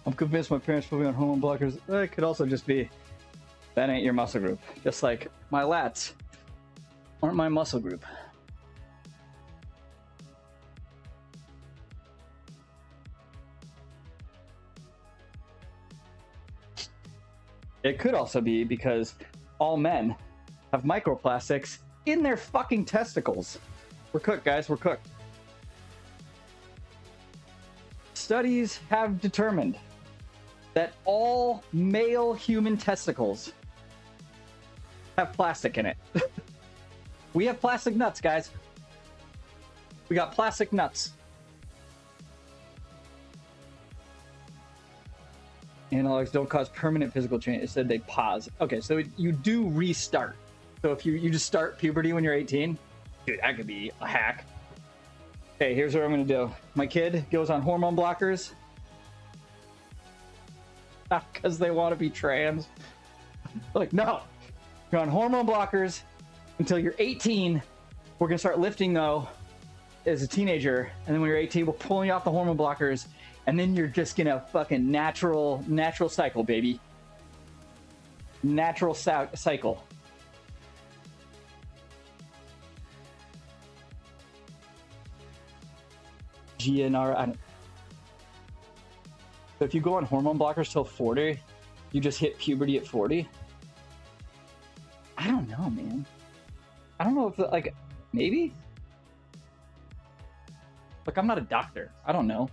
I'm convinced my parents put me on hormone blockers. It could also just be, that ain't your muscle group. Just like my lats aren't my muscle group. It could also be because all men have microplastics in their fucking testicles. We're cooked, guys. We're cooked. Studies have determined that all male human testicles have plastic in it. We have plastic nuts, guys. We got plastic nuts. Analogs don't cause permanent physical change. It said they pause. Okay, so you do restart. So if you just start puberty when you're 18, dude, that could be a hack. Okay, here's what I'm gonna do. My kid goes on hormone blockers. Not because they want to be trans. Like, no. You're on hormone blockers until you're 18. We're gonna start lifting though as a teenager, and then when you're 18, we're pulling you off the hormone blockers. And then you're just gonna fucking natural cycle, baby. Natural cycle. GNR. So if you go on hormone blockers till 40, you just hit puberty at 40. I don't know, man. I don't know if like maybe. Like, I'm not a doctor. I don't know.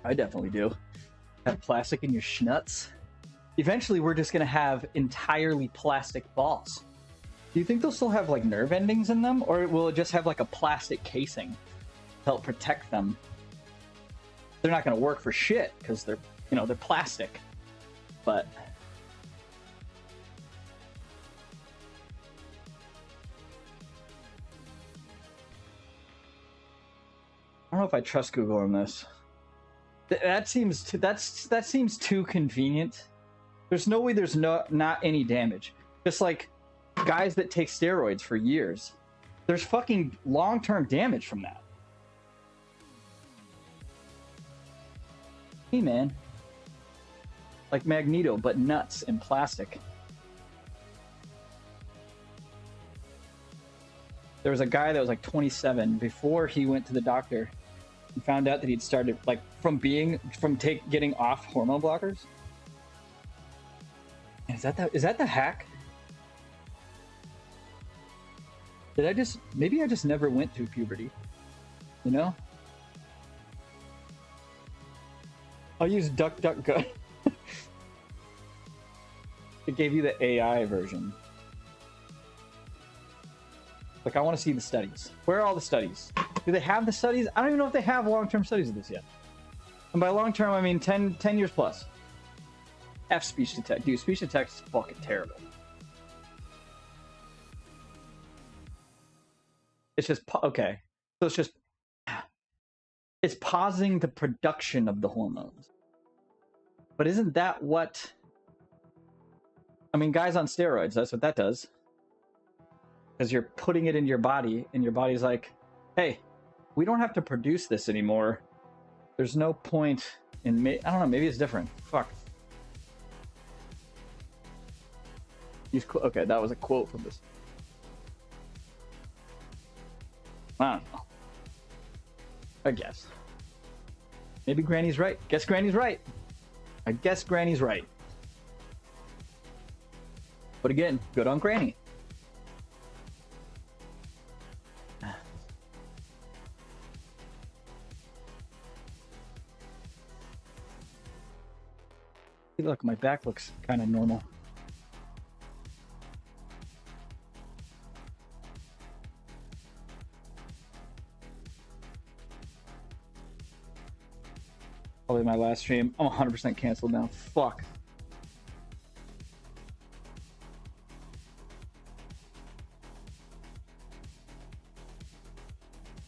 I definitely do. Have plastic in your schnuts. Eventually, we're just gonna have entirely plastic balls. Do you think they'll still have like nerve endings in them, or will it just have like a plastic casing to help protect them? They're not gonna work for shit because they're plastic. But I don't know if I trust Google on this. That seems too convenient. There's no way there's not any damage. Just like guys that take steroids for years, there's fucking long-term damage from that. Hey man, like Magneto, but nuts and plastic. There was a guy that was like 27 before he went to the doctor. And found out that he'd started like from getting off hormone blockers. Is that the hack? Maybe I just never went through puberty, you know? I'll use DuckDuckGo. It gave you the AI version. Like, I want to see the studies. Where are all the studies? Do they have the studies? I don't even know if they have long-term studies of this yet. And by long-term, I mean 10 years plus. F speech to text. Dude, speech to text is fucking terrible. It's just, okay. So it's pausing the production of the hormones. But isn't that what, I mean, guys on steroids, that's what that does. Because you're putting it in your body, and your body's like, hey, we don't have to produce this anymore. There's no point in I don't know, maybe it's different. Fuck. Okay, that was a quote from this. I don't know. I guess. Maybe Granny's right. Guess Granny's right. I guess Granny's right. But again, good on Granny. Look, my back looks kind of normal. probably my last stream. I'm 100% canceled now. Fuck.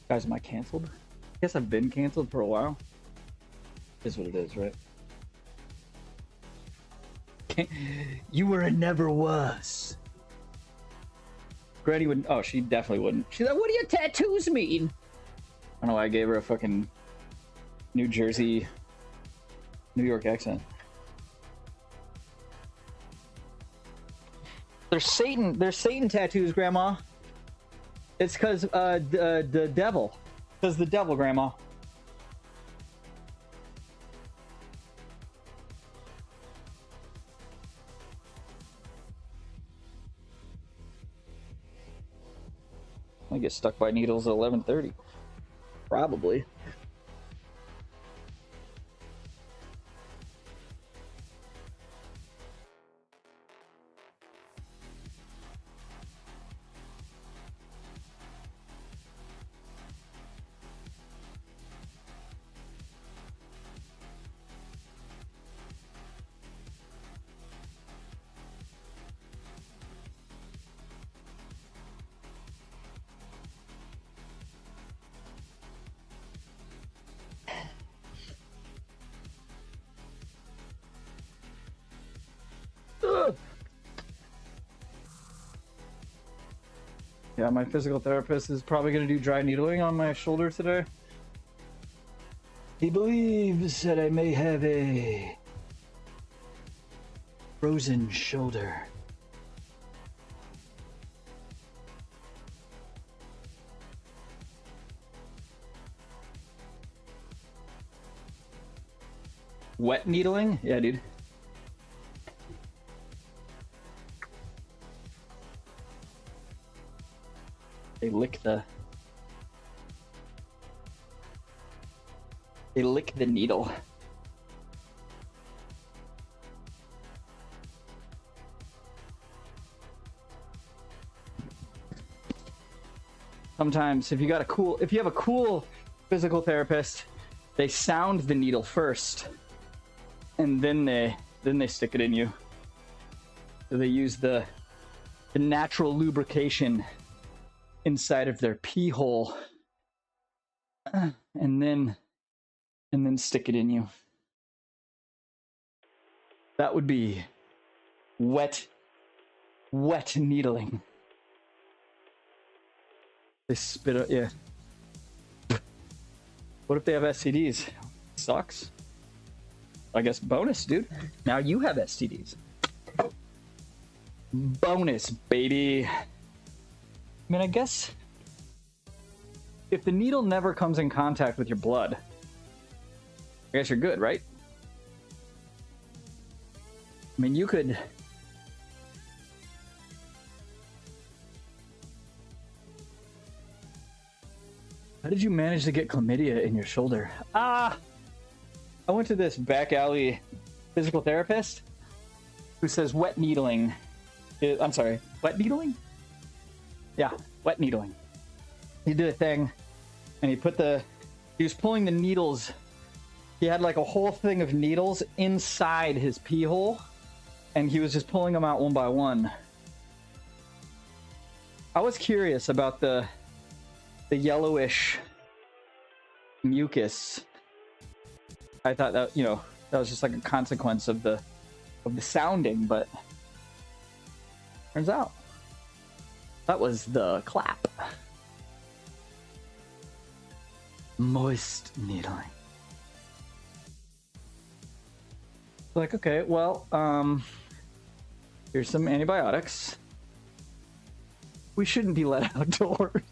Guys, am I canceled? I guess I've been canceled for a while. Is what it is, right? You were and never was. Granny wouldn't. Oh, she definitely wouldn't. She's like, what do your tattoos mean? I don't know why I gave her a fucking New Jersey, New York accent. There's Satan tattoos, Grandma. It's because the devil. Because the devil, Grandma. I get stuck by needles at 11:30. Probably. Yeah, my physical therapist is probably going to do dry needling on my shoulder today. He believes that I may have a frozen shoulder. Wet needling? Yeah, dude. They lick the needle. Sometimes if you have a cool physical therapist, they sound the needle first and then they stick it in you. So they use the natural lubrication inside of their pee hole and then stick it in you. That would be wet needling. They spit out, yeah. What if they have STDs? Sucks. I guess bonus, dude. Now you have STDs. Bonus, baby. I mean, I guess if the needle never comes in contact with your blood, I guess you're good, right? I mean, you could... How did you manage to get chlamydia in your shoulder? I went to this back alley physical therapist who says wet needling. I'm sorry, wet needling? Yeah, wet needling. He did a thing, and he was pulling the needles. He had like a whole thing of needles inside his pee hole, and he was just pulling them out one by one. I was curious about the yellowish mucus. I thought that, you know, that was just like a consequence of the sounding, but turns out that was the clap. Moist needling. Like, okay, well, here's some antibiotics. We shouldn't be let outdoors.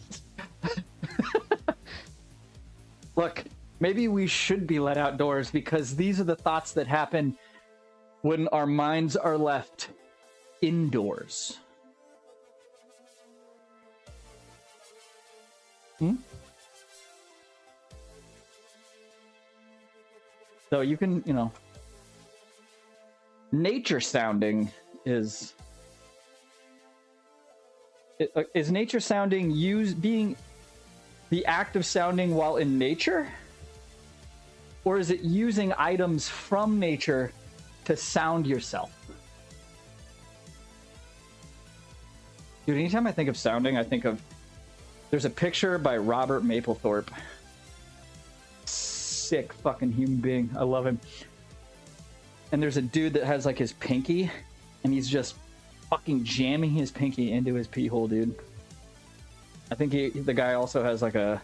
Look, maybe we should be let outdoors because these are the thoughts that happen when our minds are left indoors. So you can, you know, nature sounding is nature sounding being the act of sounding while in nature? Or is it using items from nature to sound yourself? Dude, anytime I think of sounding, I think of... There's a picture by Robert Mapplethorpe. Sick fucking human being. I love him. And there's a dude that has like his pinky, and he's just fucking jamming his pinky into his pee hole, dude. I think the guy also has like a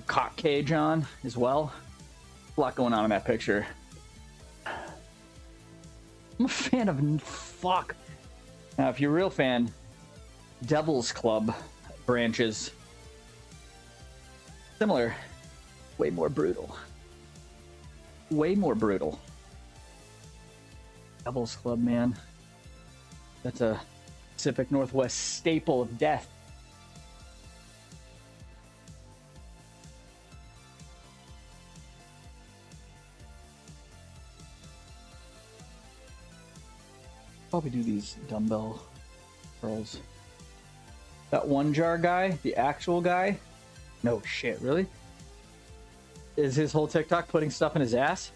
cock cage on as well. A lot going on in that picture. I'm a fan of fuck. Now, if you're a real fan, Devil's Club branches. Similar. Way more brutal. Way more brutal. Devil's Club, man. That's a Pacific Northwest staple of death. Probably do these dumbbell curls. That one jar guy, the actual guy, no shit, really? Is his whole TikTok putting stuff in his ass?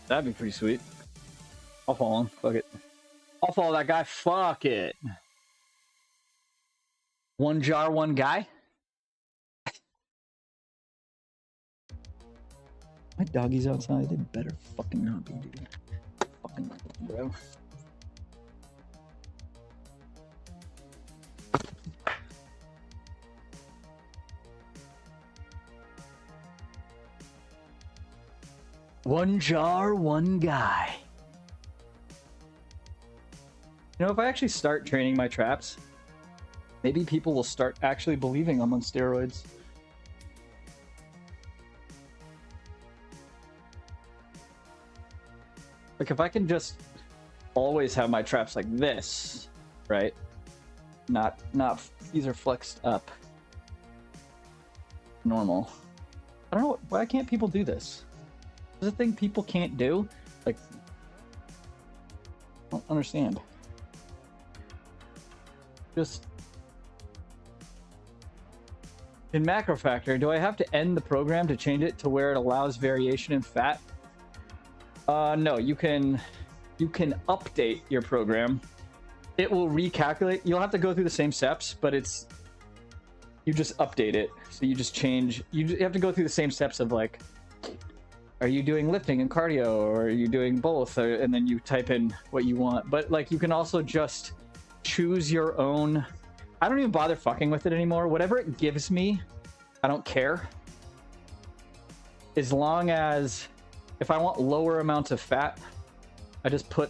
That'd be pretty sweet. I'll follow him. Fuck it. I'll follow that guy. Fuck it. One jar, one guy? My doggies outside, they better fucking not be, dude. Fucking bro. One jar, one guy. You know, if I actually start training my traps, maybe people will start actually believing I'm on steroids. Like, if I can just always have my traps like this, right? Not these are flexed up. Normal. I don't know, why can't people do this? Is it a thing people can't do? Like, I don't understand. Just in Macro Factor, do I have to end the program to change it to where it allows variation in fat? No, you can update your program. It will recalculate. You'll have to go through the same steps, but you just update it. So you just change. You have to go through the same steps of like, are you doing lifting and cardio, or are you doing both? And then you type in what you want. But like, you can also just choose your own. I don't even bother fucking with it anymore. Whatever it gives me, I don't care. As long as, if I want lower amounts of fat, I just put,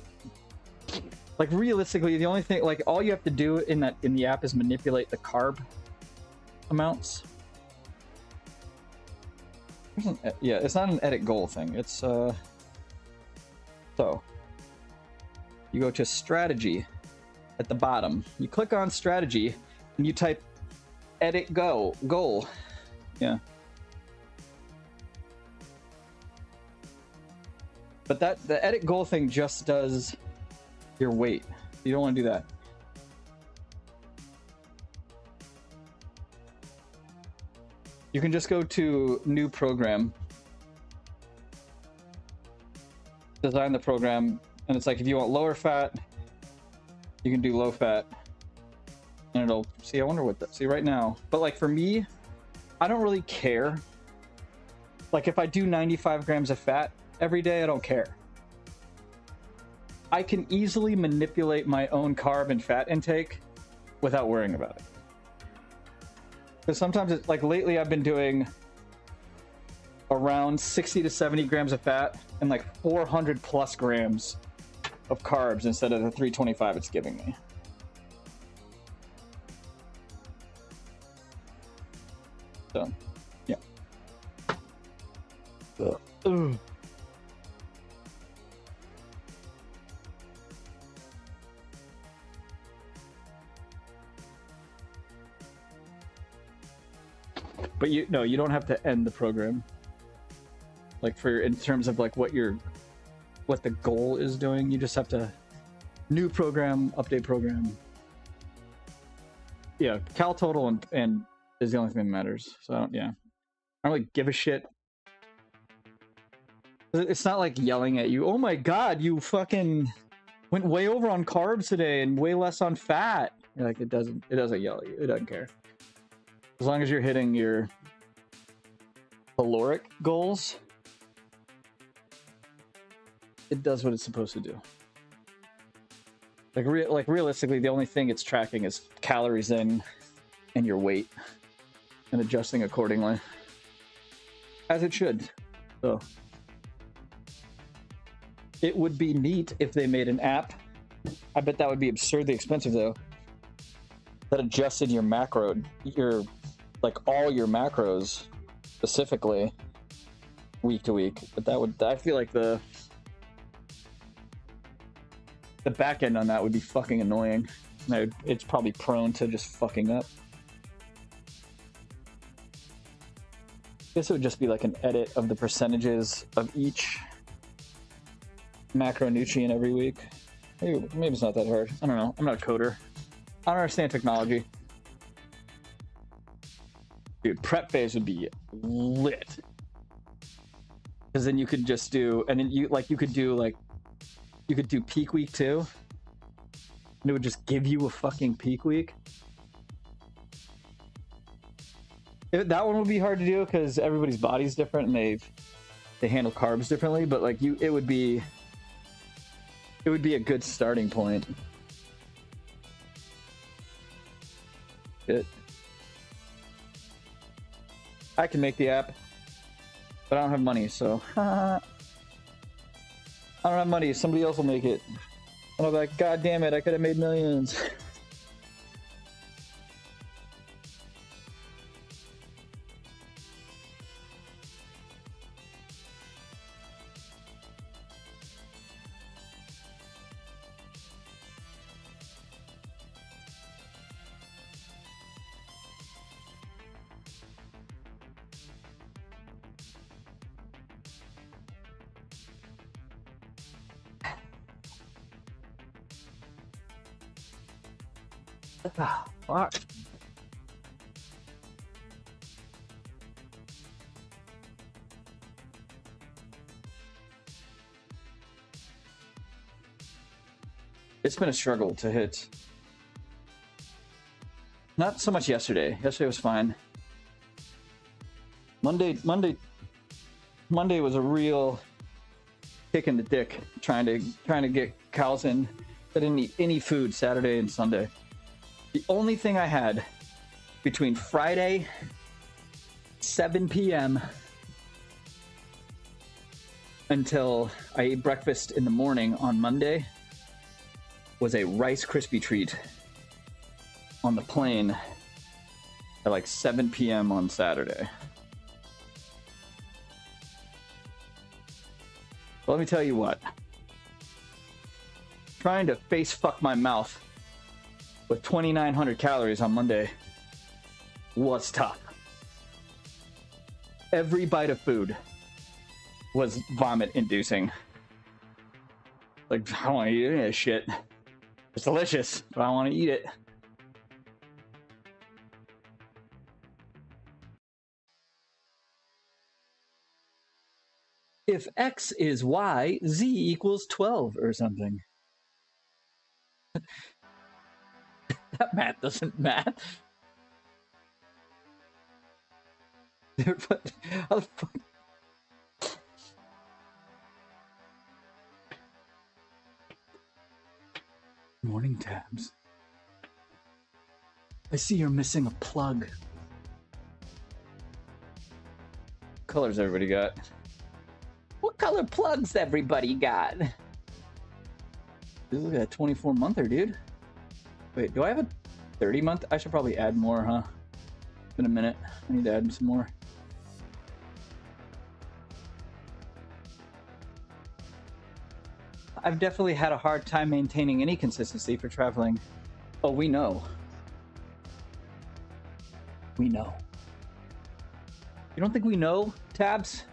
like, realistically, the only thing, like, all you have to do in the app is manipulate the carb amounts. Yeah, it's not an edit goal thing. It's so you go to strategy at the bottom. You click on strategy and you type edit goal. Yeah. But the edit goal thing just does your weight. You don't want to do that. You can just go to new program, design the program, and it's like, if you want lower fat, you can do low fat, and it'll see. I wonder what that, see right now. But like, for me, I don't really care. Like, if I do 95 grams of fat every day, I don't care. I can easily manipulate my own carb and fat intake without worrying about it. Because sometimes it's like, lately I've been doing around 60 to 70 grams of fat and like 400 plus grams of carbs instead of the 325 it's giving me. So, yeah. Ugh. But you don't have to end the program. Like, in terms of like what the goal is doing, you just have to new program, update program. Yeah, cal total and is the only thing that matters. So I don't really give a shit It's not like yelling at you, oh my god, you fucking went way over on carbs today and way less on fat. You're like, it doesn't yell at you. It doesn't care. As long as you're hitting your caloric goals, it does what it's supposed to do. Like realistically, the only thing it's tracking is calories in and your weight and adjusting accordingly, as it should. So it would be neat if they made an app. I bet that would be absurdly expensive though, that adjusted your macro, like all your macros specifically week to week. But that would, I feel like the back end on that would be fucking annoying. It's probably prone to just fucking up. I guess it would just be like an edit of the percentages of each macronutrient every week. Maybe it's not that hard. I don't know. I'm not a coder. I don't understand technology. Dude, prep phase would be lit. Because then you could just do, and then you could do peak week too. And it would just give you a fucking peak week. That one would be hard to do because everybody's body's different and they handle carbs differently, but like it would be a good starting point. Good. I can make the app, but I don't have money, so I don't have money. Somebody else will make it. And I'll be like, God damn it, I could have made millions. Ah, fuck. It's been a struggle to hit. Not so much yesterday. Yesterday was fine. Monday was a real kick in the dick trying to get cows in. I didn't eat any food Saturday and Sunday. The only thing I had between Friday 7 p.m. until I ate breakfast in the morning on Monday was a Rice Krispie treat on the plane at like 7 p.m. on Saturday. But let me tell you what. Trying to face fuck my mouth with 2,900 calories on Monday was tough. Every bite of food was vomit inducing. Like, I don't want to eat any of this shit. It's delicious, but I don't want to eat it. If X is Y, Z equals 12 or something. That math doesn't math. How the fuck? Morning tabs. I see you're missing a plug. What colors everybody got? What color plugs everybody got? Look at that 24-monther, dude. Wait, do I have a 30-month? I should probably add more, huh? It's been a minute. I need to add some more. I've definitely had a hard time maintaining any consistency for traveling. Oh, we know. We know. You don't think we know, Tabs?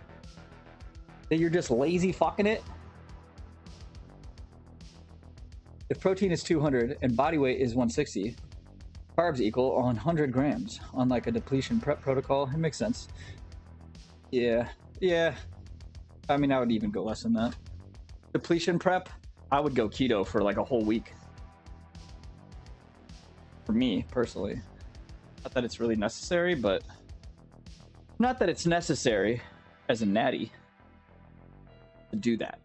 That you're just lazy fucking it? If protein is 200 and body weight is 160, carbs equal 100 grams on like a depletion prep protocol. It makes sense. Yeah. I mean, I would even go less than that. Depletion prep, I would go keto for like a whole week. For me, personally. Not that it's really necessary, but... Not that it's necessary as a natty to do that.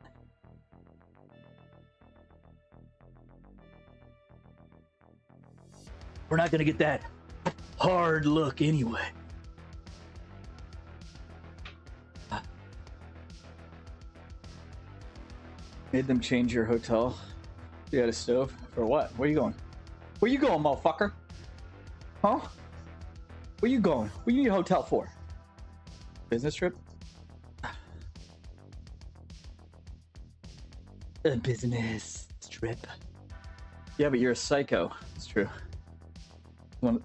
We're not gonna get that hard look anyway. Made them change your hotel. You got a stove? For what? Where you going? Where you going, motherfucker? Huh? Where you going? What you need a hotel for? Business trip? A business trip. Yeah, but you're a psycho. It's true. I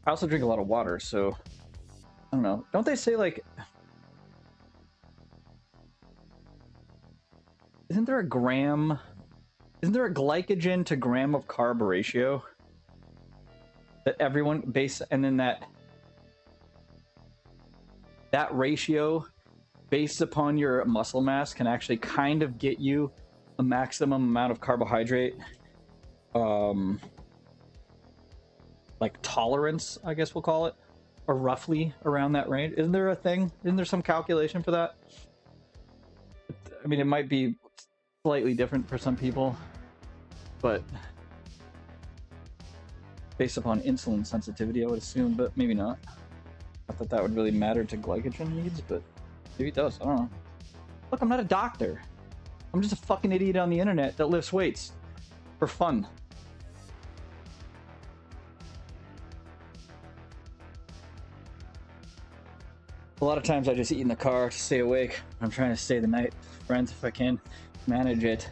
also drink a lot of water, so I don't know. Don't they say like... Isn't there a glycogen to gram of carb ratio that everyone base, and then that ratio based upon your muscle mass can actually kind of get you a maximum amount of carbohydrate like tolerance, I guess we'll call it, or roughly around that range. Isn't there a thing? Isn't there some calculation for that? I mean, it might be slightly different for some people, but based upon insulin sensitivity, I would assume, but maybe not. Not that that would really matter to glycogen needs, but maybe it does. I don't know. Look, I'm not a doctor. I'm just a fucking idiot on the internet that lifts weights for fun. A lot of times I just eat in the car to stay awake. I'm trying to stay the night with friends if I can manage it,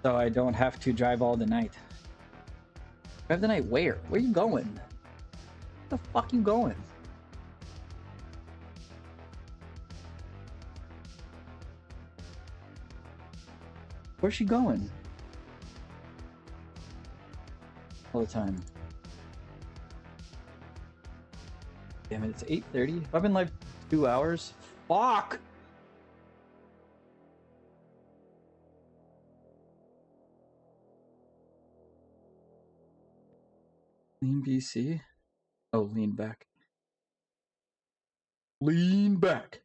so I don't have to drive all the night. Drive the night where? Where you going? Where the fuck you going? Where's she going? All the time. Damn it, it's 8:30. I've been like 2 hours. Fuck! Lean BC? Oh, lean back. Lean back.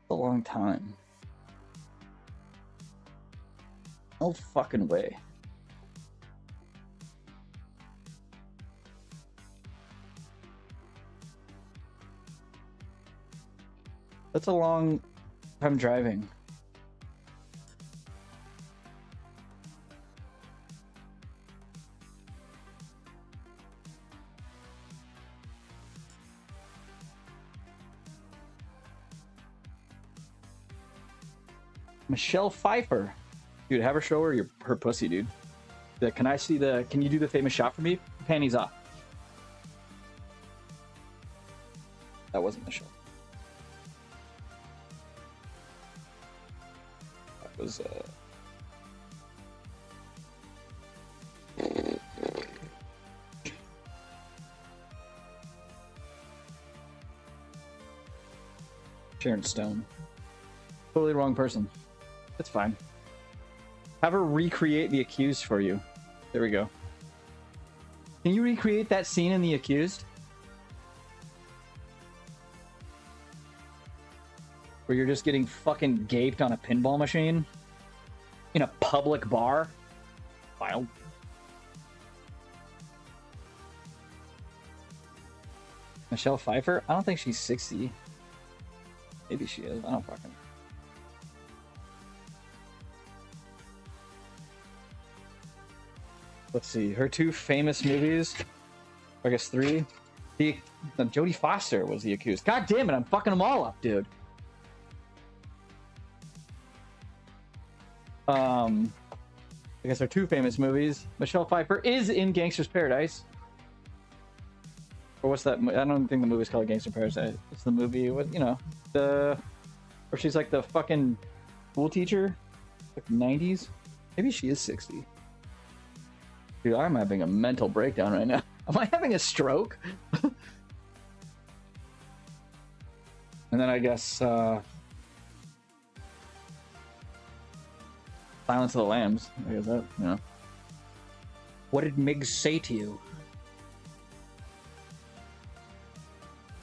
A long time. No fucking way. That's a long time driving. Michelle Pfeiffer. Dude, have her show her her pussy, dude. Can I see the... Can you do the famous shot for me? Panties off. That wasn't Michelle. That was... Sharon Stone. Totally wrong person. That's fine. Have her recreate The Accused for you. There we go. Can you recreate that scene in The Accused? Where you're just getting fucking gaped on a pinball machine? In a public bar? Wild. Michelle Pfeiffer? I don't think she's 60. Maybe she is. I don't fucking... Let's see, her two famous movies, I guess 3. Jodie Foster was The Accused. God damn it, I'm fucking them all up, dude. I guess her 2 famous movies. Michelle Pfeiffer is in Gangster's Paradise. Or what's that? I don't think the movie's called Gangster Paradise. It's the movie with, you know, the where she's like the fucking school teacher, like 90s. Maybe she is 60. Dude, I'm having a mental breakdown right now. Am I having a stroke? And then I guess Silence of the Lambs. I guess that, you know. What did Miggs say to you?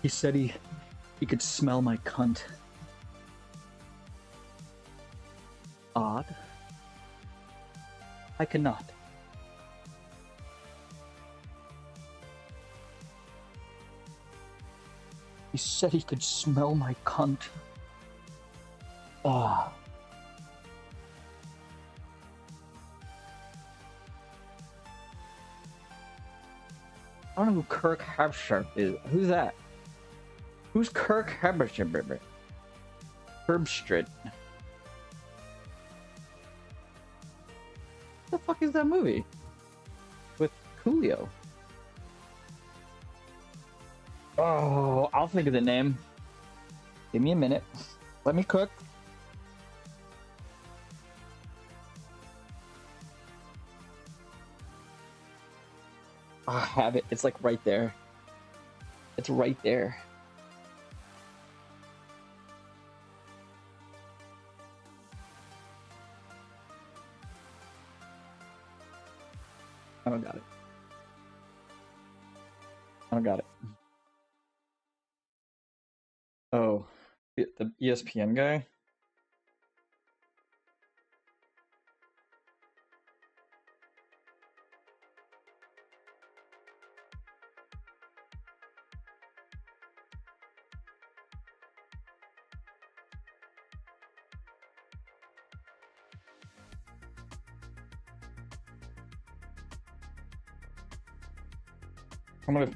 He said he could smell my cunt. Odd. I cannot. He said he could smell my cunt. Ah. I don't know who Kirk Herbstreit is. Who's that? Who's Kirk Herbstreit? Herbstreit. What the fuck is that movie? With Coolio. Oh, I'll think of the name. Give me a minute. Let me cook. Oh, I have it. It's like right there. It's right there. I don't got it. I don't got it. Oh, the ESPN guy?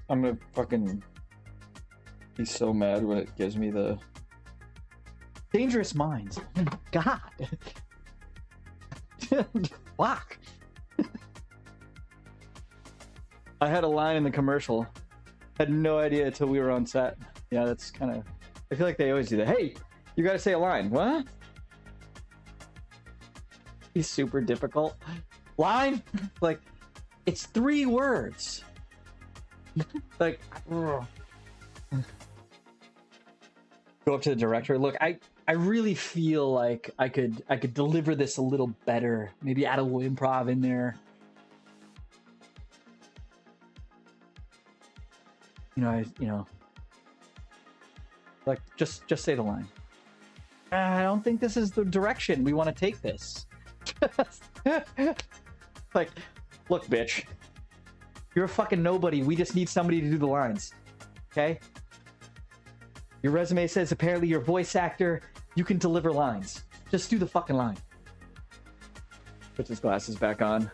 I'm gonna fucking be so mad when it gives me the Dangerous Minds. Oh my God. Fuck. I had a line in the commercial. Had no idea until we were on set. Yeah, that's kind of. I feel like they always do that. Hey, you got to say a line. What? He's super difficult. Line? Like, it's 3 words. Like, ugh. Go up to the director. Look, I really feel like I could deliver this a little better. Maybe add a little improv in there. You know, like just say the line. I don't think this is the direction we want to take this. Like, look, bitch, you're a fucking nobody. We just need somebody to do the lines. Okay? Your resume says apparently you're a voice actor. You can deliver lines. Just do the fucking line. Puts his glasses back on.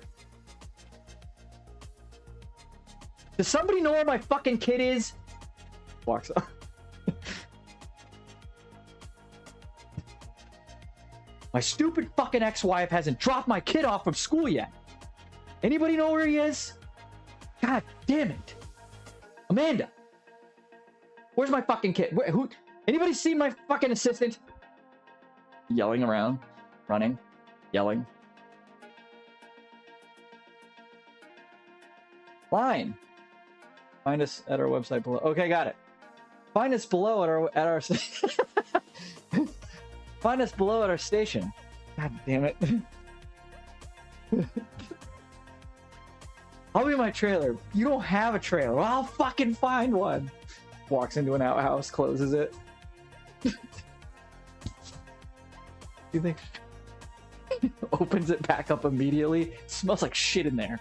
Does somebody know where my fucking kid is? Walks up. My stupid fucking ex-wife hasn't dropped my kid off from school yet. Anybody know where he is? God damn it. Amanda. Where's my fucking kid? Who? Anybody see my fucking assistant? Yelling around. Running. Yelling. Line. Find us at our website below. Okay, got it. Find us below at our find us below at our station. God damn it. I'll be my trailer. You don't have a trailer. Well, I'll fucking find one. Walks into an outhouse, closes it. You think? Opens it back up immediately. Smells like shit in there.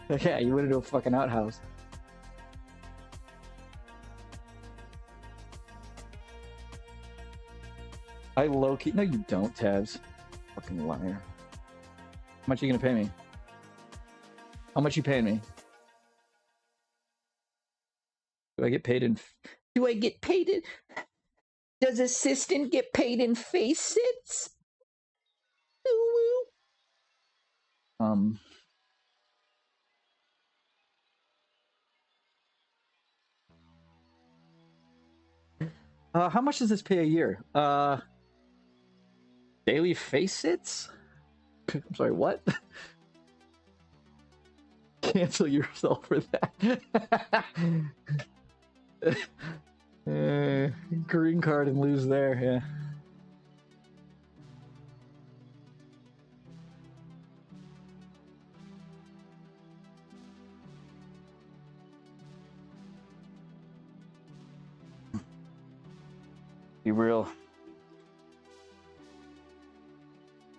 Yeah, you went into a fucking outhouse. I low-key... No, you don't, Tabs. Fucking liar. How much are you gonna pay me? How much you paying me? Do I get paid in... Do I get paid in... Does assistant get paid in face sits? How much does this pay a year? Daily face sits? I'm sorry, what? Cancel yourself for that. Green card and lose there, yeah. Be real.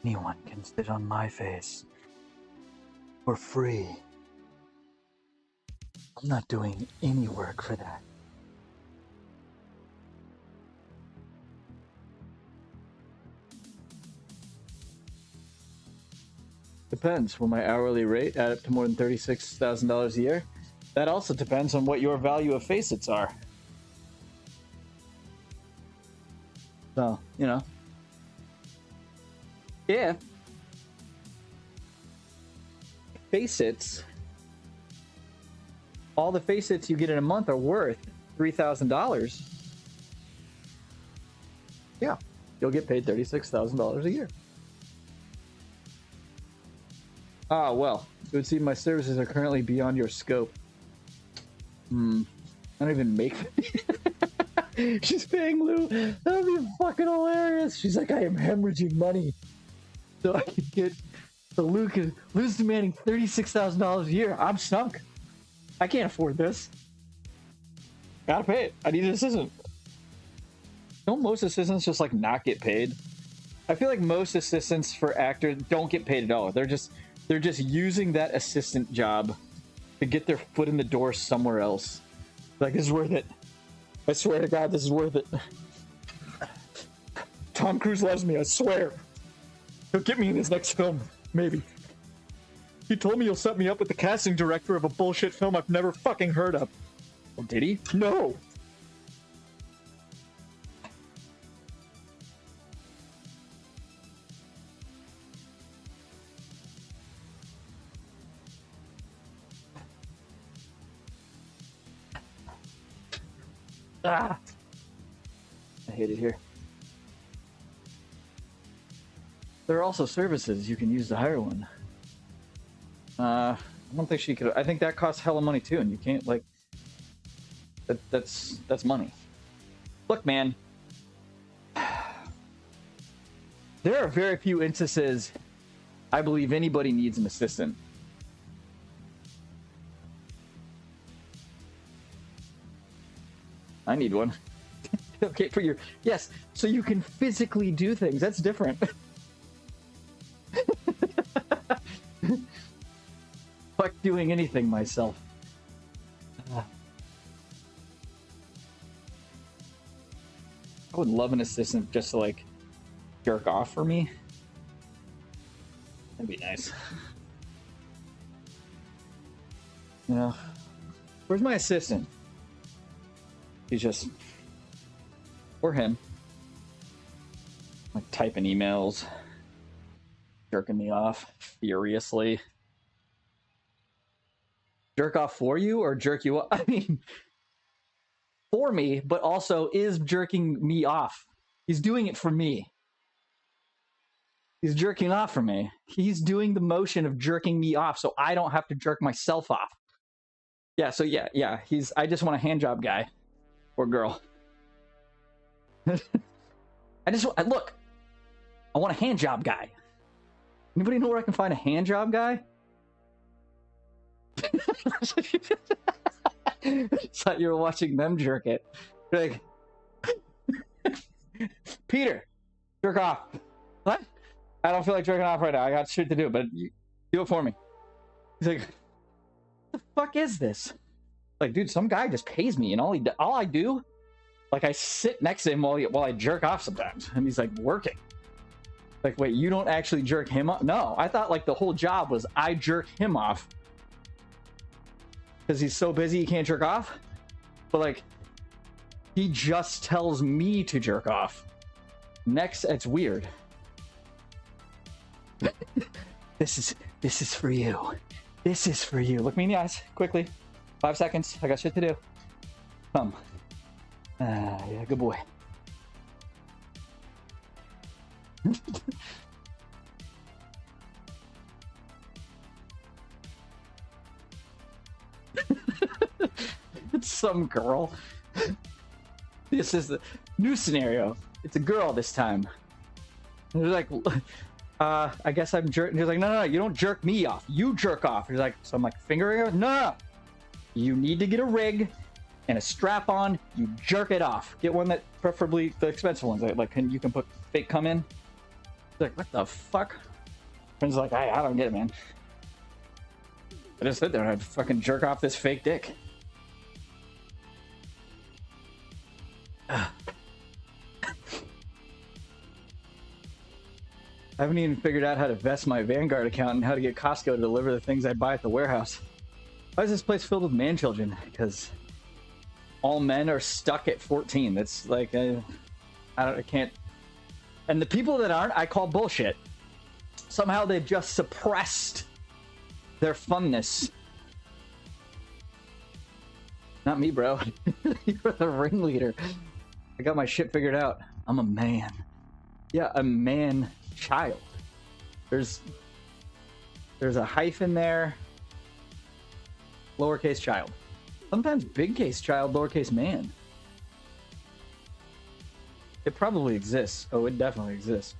Anyone can sit on my face for free. I'm not doing any work for that. Depends. Will my hourly rate add up to more than $36,000 a year? That also depends on what your value of facets are. So, you know. Yeah. Facets. All the facets you get in a month are worth $3,000. Yeah. You'll get paid $36,000 a year. Ah, well. It would seem my services are currently beyond your scope. I don't even make... She's paying Lou. That would be fucking hilarious. She's like, I am hemorrhaging money. So I can get... So Lou's demanding $36,000 a year. I'm sunk. I can't afford this. Gotta pay it. I need an assistant. Don't most assistants just like not get paid? I feel like most assistants for actors don't get paid at all. They're just using that assistant job to get their foot in the door somewhere else. Like, this is worth it. I swear to God, this is worth it. Tom Cruise loves me, I swear. He'll get me in his next film, maybe. He told me he'll set me up with the casting director of a bullshit film I've never fucking heard of. Oh, did he? No! Ah! I hate it here. There are also services you can use to hire one. I don't think she could. I think that costs hella money too, and you can't like. That's money. Look, man. There are very few instances I believe anybody needs an assistant. I need one. Okay, for your... Yes, so you can physically do things. That's different. Fuck doing anything myself. I would love an assistant just to, like, jerk off for me. That'd be nice. You know? Where's my assistant? He's just... Or him. Like, typing emails. Jerking me off furiously. Jerk off for you or jerk you off? I mean, for me, but also is jerking me off. He's doing it for me. He's jerking off for me. He's doing the motion of jerking me off so I don't have to jerk myself off. Yeah, so yeah. I just want a hand job guy. Or girl. Look. I want a hand job guy. Anybody know where I can find a hand job guy? Thought you were watching them jerk it. Like, Peter, jerk off. What? I don't feel like jerking off right now. I got shit to do, but you do it for me. He's like, what the fuck is this? Like, dude, some guy just pays me, and all I do, like, I sit next to him while I jerk off sometimes, and he's like working. Like, wait, you don't actually jerk him off? No, I thought like the whole job was I jerk him off because he's so busy he can't jerk off. But like, he just tells me to jerk off. Next, it's weird. This is for you. This is for you. Look me in the eyes, quickly. 5 seconds. I got shit to do. Come. Yeah, good boy. It's some girl. This is the new scenario. It's a girl this time. They're like, I guess I'm jerking. He's like, no, you don't jerk me off. You jerk off. He's like, so I'm like, fingering her? No. You need to get a rig and a strap on. You jerk it off. Get one that, preferably the expensive ones. Like, you can put fake cum in. He's like, what the fuck? Friend's like, I don't get it, man. I just sit there and I'd fucking jerk off this fake dick. I haven't even figured out how to vest my Vanguard account and how to get Costco to deliver the things I buy at the warehouse. Why is this place filled with man children? Because all men are stuck at 14. That's like, I can't. And the people that aren't, I call bullshit. Somehow they've just suppressed their funness. Not me, bro. You're the ringleader. I got my shit figured out. I'm a man. Yeah, a man child. There's a hyphen there. Lowercase child. Sometimes big case child, lowercase man. It probably exists. Oh, it definitely exists.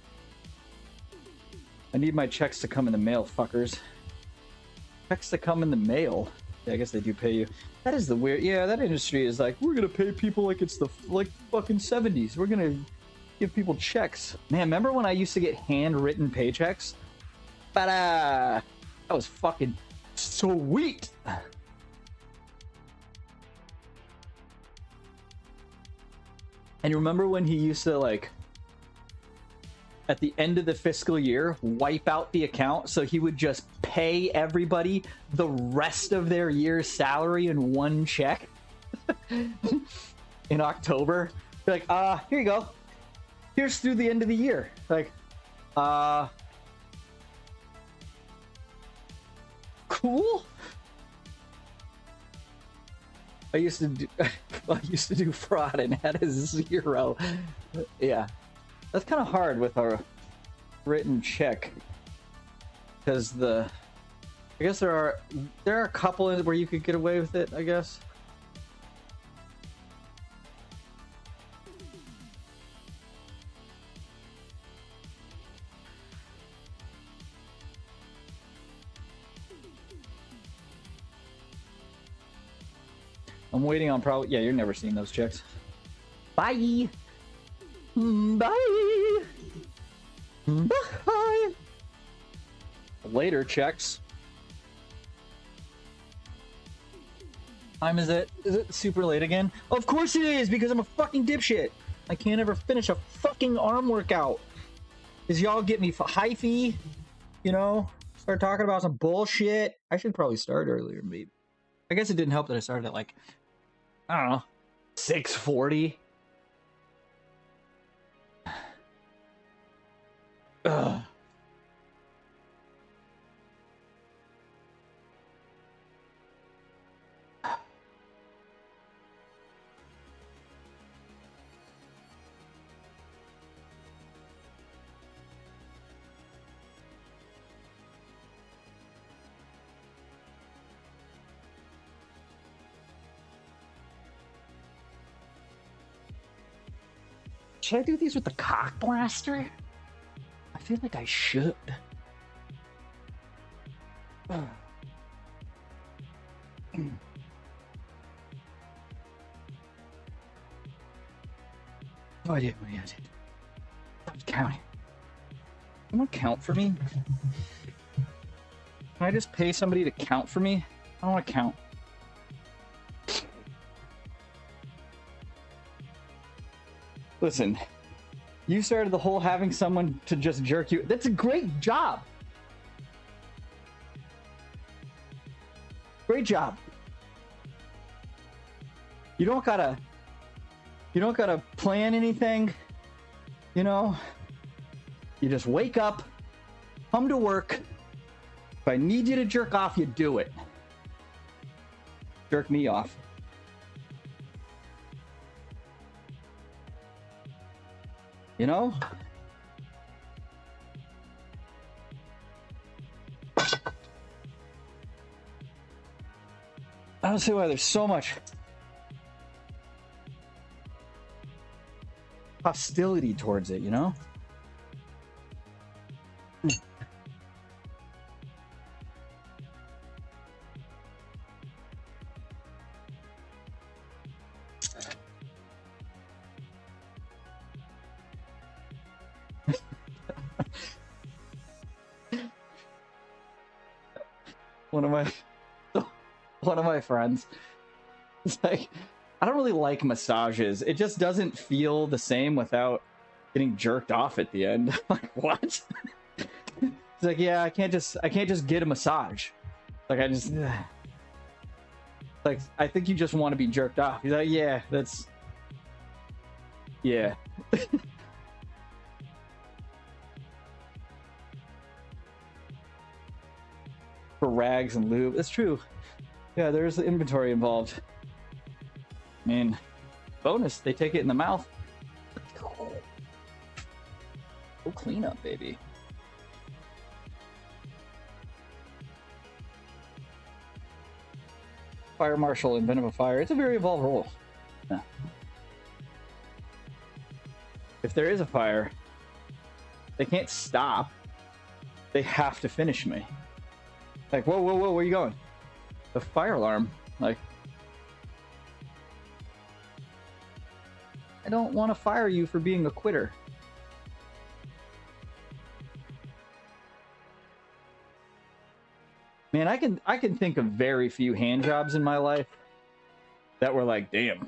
I need my checks to come in the mail, fuckers. Checks to come in the mail. Yeah, I guess they do pay you. That is the weird. Yeah, that industry is like, we're gonna pay people like it's the fucking 70s. We're gonna give people checks. Man, remember when I used to get handwritten paychecks? That was fucking sweet. And you remember when he used to, like, at the end of the fiscal year, wipe out the account so he would just pay everybody the rest of their year's salary in one check? In October? Be like, here you go. Here's through the end of the year. Like, cool. I used to do fraud and had a 0. Yeah, that's kind of hard with a written check, because I guess there are a couple where you could get away with it, I guess. I'm waiting on probably. Yeah, you're never seeing those checks. Bye. Bye. Bye. Later checks. Time is it? Is it super late again? Of course it is, because I'm a fucking dipshit. I can't ever finish a fucking arm workout. Cause y'all get me hyphy, you know? Start talking about some bullshit. I should probably start earlier, maybe. I guess it didn't help that I started at like, I don't know, 6:40. Ugh. Should I do these with the cock blaster? I feel like I should. Ugh. Oh, I did. I was counting. Someone count for me? Can I just pay somebody to count for me? I don't want to count. Listen, you started the whole having someone to just jerk you. That's a great job. Great job. You don't gotta plan anything, you know? You just wake up, come to work. If I need you to jerk off, you do it. Jerk me off. You know? I don't see why there's so much hostility towards it, you know? One of my friends, it's like, I don't really like massages. It just doesn't feel the same without getting jerked off at the end. I'm like, what? It's like, yeah, I can't just get a massage. Like, like, I think you just want to be jerked off. He's like, yeah, that's, yeah. For rags and lube, that's true. Yeah, there's the inventory involved. I mean, bonus, they take it in the mouth. Go clean up, baby. Fire marshal in Venom of Fire. It's a very evolved role. Yeah. If there is a fire, they can't stop. They have to finish me. Like, whoa, whoa, whoa, where are you going? The fire alarm. Like, I don't want to fire you for being a quitter. Man, I can think of very few hand jobs in my life that were like, damn,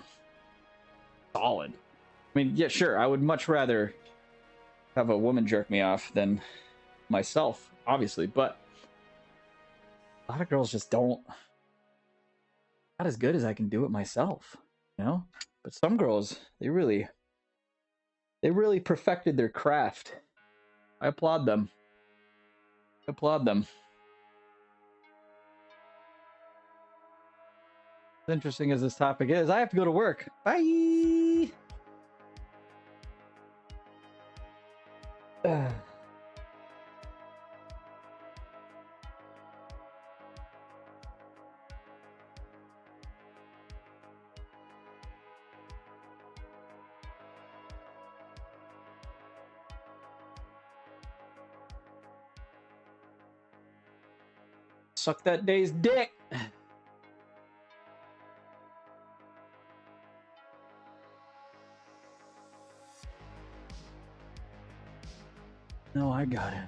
solid. I mean, yeah, sure, I would much rather have a woman jerk me off than myself, obviously, but a lot of girls just don't. Not as good as I can do it myself, you know? But some girls, they really perfected their craft. I applaud them. I applaud them. As interesting as this topic is, I have to go to work. Bye! Suck that day's dick! No, I got it.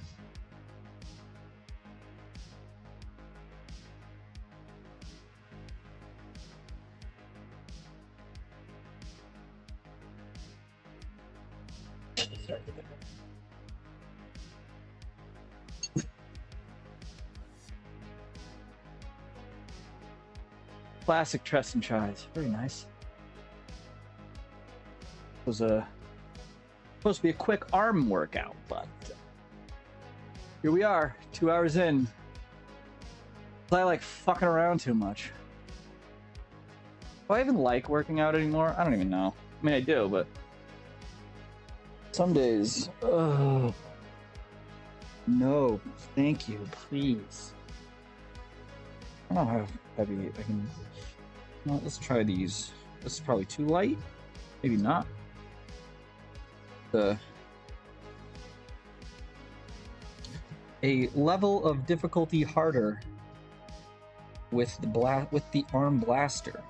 Classic Treston Chives. Very nice. It was supposed to be a quick arm workout, but here we are, 2 hours in. I like fucking around too much. Do I even like working out anymore? I don't even know. I mean, I do, but some days, no, thank you, please. I don't know how heavy I can. Well, let's try these. This is probably too light. Maybe not. A level of difficulty harder with the arm blaster.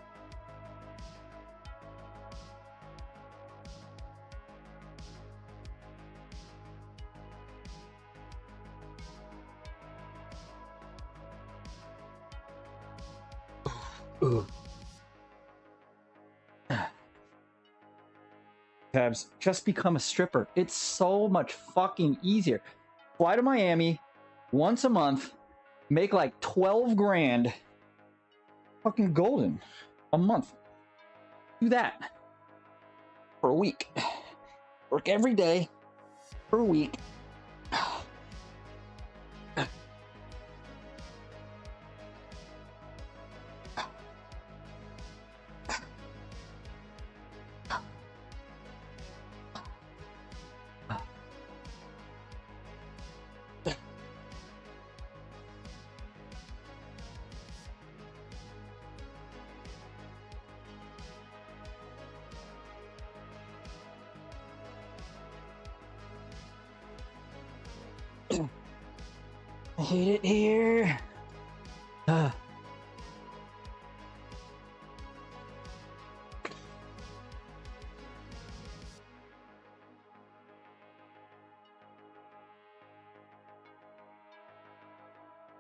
Ugh. Tabs, just become a stripper. It's so much fucking easier. Fly to Miami once a month, make like 12 grand, fucking golden a month. Do that for a week. Work every day for a week. I hate it here.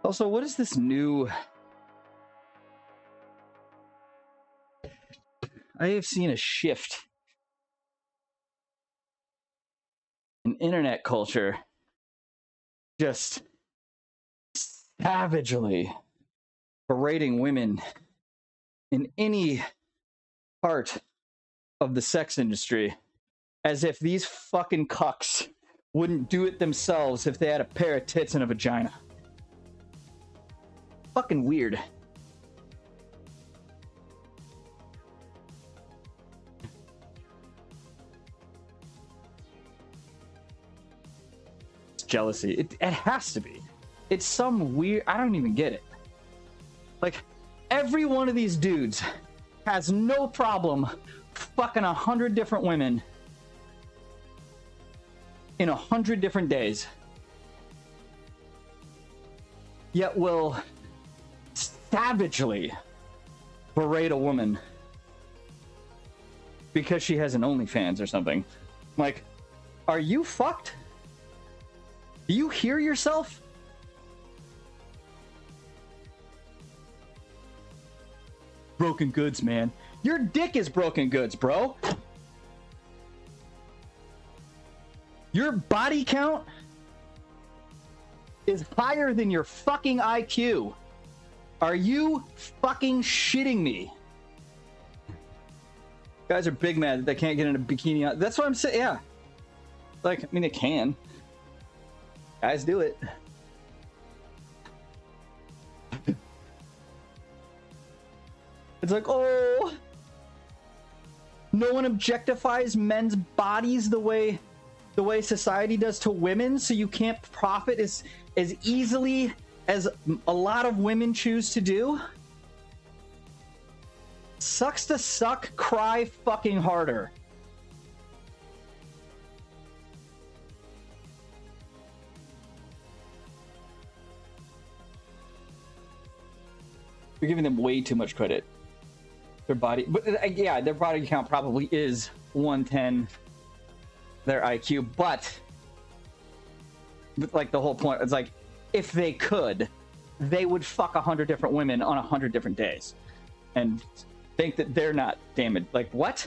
Also, what is this new... I have seen a shift in internet culture just savagely berating women in any part of the sex industry as if these fucking cucks wouldn't do it themselves if they had a pair of tits and a vagina. Fucking weird. It's jealousy. It has to be. It's some weird... I don't even get it. Like, every one of these dudes has no problem fucking 100 different women in 100 different days. Yet will savagely berate a woman because she has an OnlyFans or something. Like, are you fucked? Do you hear yourself? Broken goods, man. Your dick is broken goods, bro. Your body count is higher than your fucking IQ. Are you fucking shitting me? Guys are big mad that they can't get in a bikini. That's what I'm saying. Yeah. Like, I mean, they can. Guys do it. It's like, oh, no one objectifies men's bodies the way society does to women, so you can't profit as easily as a lot of women choose to do. Sucks to suck, cry fucking harder. You're giving them way too much credit. Their body, but yeah, their body count probably is 110 their IQ, but like the whole point, it's like, if they could, they would fuck 100 different women on 100 different days and think that they're not damaged. Like, what?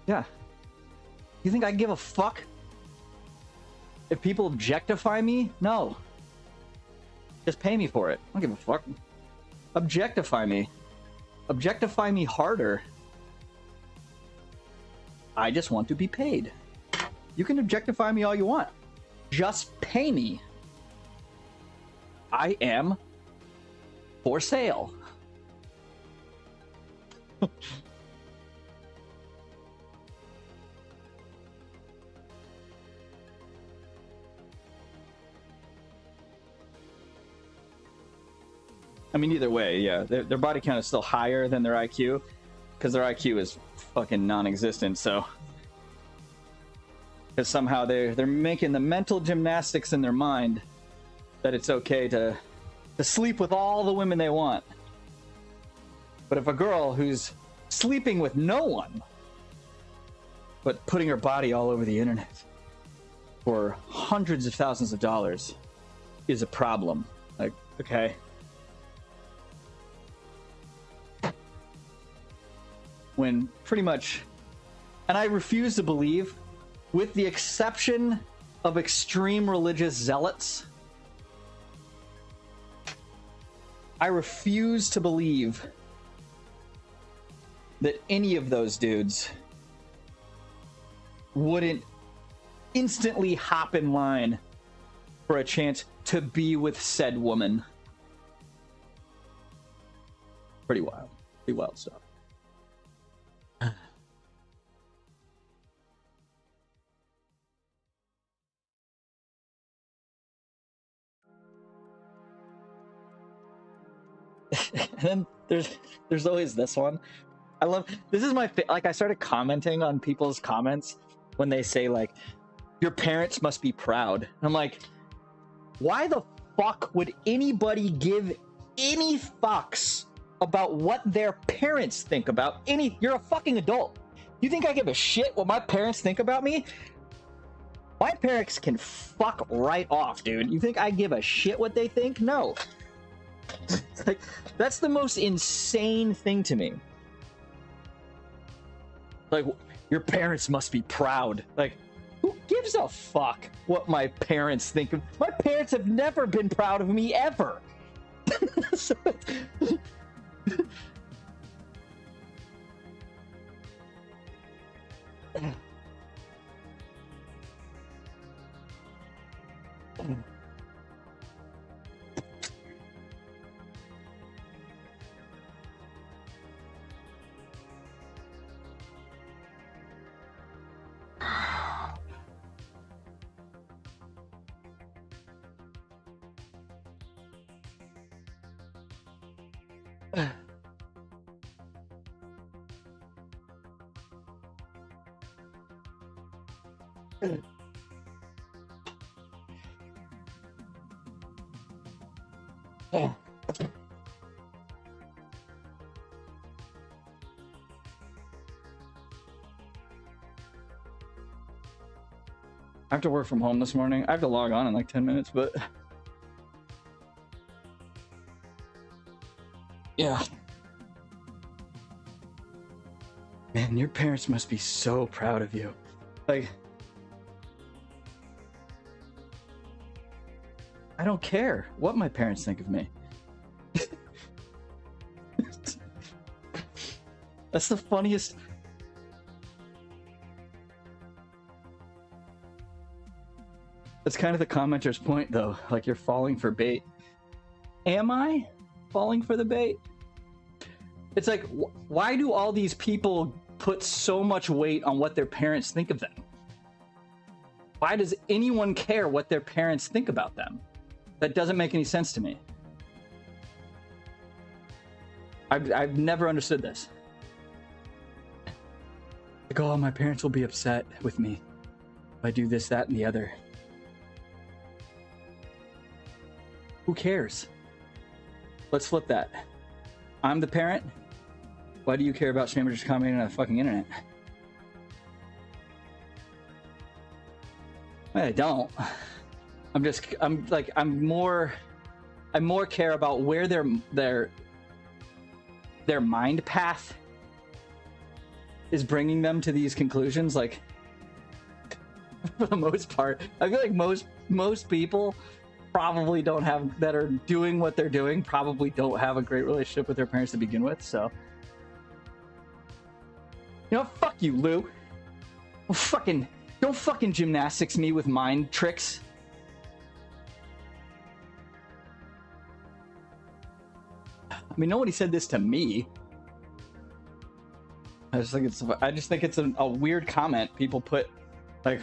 Yeah. You think I give a fuck if people objectify me? No. Just pay me for it. I don't give a fuck. Objectify me. Objectify me harder. I just want to be paid. You can objectify me all you want. Just pay me. I am for sale. I mean, either way, yeah, their body count is still higher than their IQ, because their IQ is fucking non-existent. So, because somehow they're making the mental gymnastics in their mind that it's okay to sleep with all the women they want. But if a girl who's sleeping with no one, but putting her body all over the internet for hundreds of thousands of dollars is a problem, like, okay. When pretty much, and I refuse to believe, with the exception of extreme religious zealots, I refuse to believe that any of those dudes wouldn't instantly hop in line for a chance to be with said woman. Pretty wild. Pretty wild stuff. And then there's always this one I love this is my like I started commenting on people's comments when they say like your parents must be proud. And I'm like, why the fuck would anybody give any fucks about what their parents think about any? You're a fucking adult. You think I give a shit what my parents think about me? My parents can fuck right off, dude. You think I give a shit what they think? No. Like, that's the most insane thing to me. Like, your parents must be proud. Like, who gives a fuck what my parents think of? My parents have never been proud of me ever. So, I have to work from home this morning. I have to log on in like 10 minutes, but yeah. Man, your parents must be so proud of you. Like, I don't care what my parents think of me. That's the funniest. That's kind of the commenter's point, though. Like, you're falling for bait. Am I falling for the bait? It's like, why do all these people put so much weight on what their parents think of them? Why does anyone care what their parents think about them? That doesn't make any sense to me. I've never understood this. Like, oh, my parents will be upset with me if I do this, that, and the other. Who cares? Let's flip that. I'm the parent. Why do you care about strangers commenting on the fucking internet? I don't. I more care about where their mind path is bringing them to these conclusions. Like, for the most part, I feel like most people probably don't have, that are doing what they're doing, probably don't have a great relationship with their parents to begin with. So, you know, fuck you, Lou. Don't fucking gymnastics me with mind tricks. I mean, nobody said this to me. I just think it's a weird comment people put, like.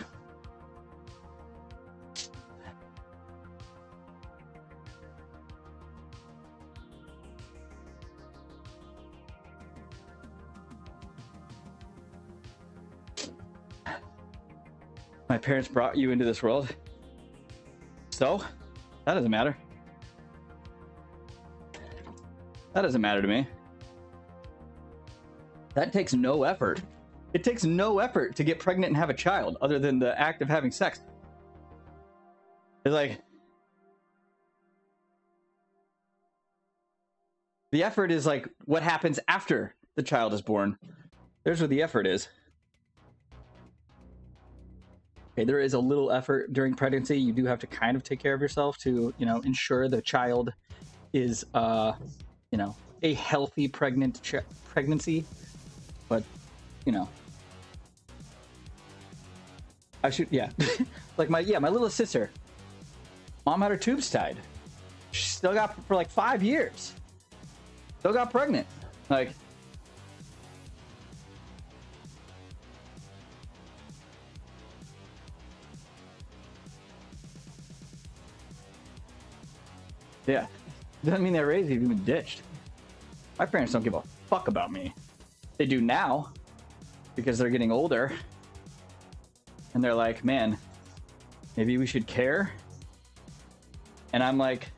My parents brought you into this world. So, that doesn't matter. That doesn't matter to me. That takes no effort. It takes no effort to get pregnant and have a child other than the act of having sex. It's like, the effort is like what happens after the child is born. There's where the effort is. Okay, there is a little effort during pregnancy. You do have to kind of take care of yourself to, you know, ensure the child is, you know, a healthy pregnancy. But, you know, I should, yeah. Like my little sister, mom had her tubes tied. She still got, for like 5 years, still got pregnant. Like, yeah, doesn't mean that raised you've been ditched. My parents don't give a fuck about me. They do now because they're getting older. And they're like, man, maybe we should care. And I'm like,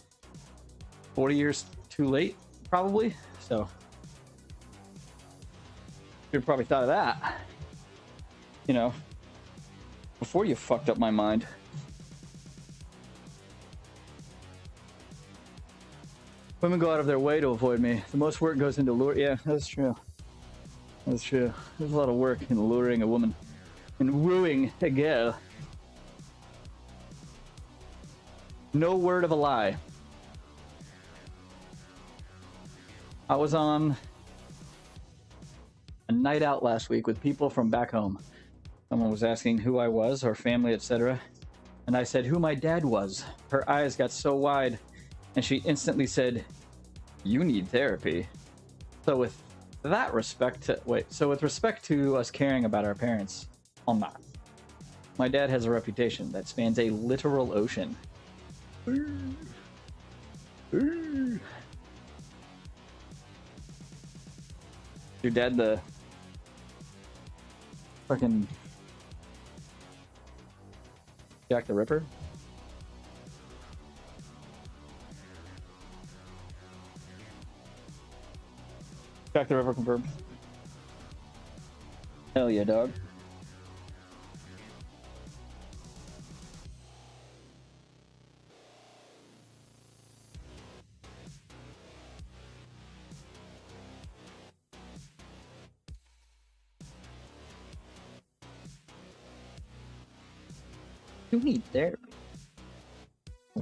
40 years too late, probably. So, you probably thought of that, you know, before you fucked up my mind. Women go out of their way to avoid me. The most work goes into lure. Yeah, that's true. That's true. There's a lot of work in luring a woman and wooing a girl. No word of a lie. I was on a night out last week with people from back home. Someone was asking who I was, or family, etc. And I said who my dad was. Her eyes got so wide, and she instantly said, "You need therapy." So with that respect to, with respect to us caring about our parents, I'm not. My dad has a reputation that spans a literal ocean. Your dad the fucking Jack the Ripper? Jack the Ripper confirmed. Hell yeah, dog. You need therapy.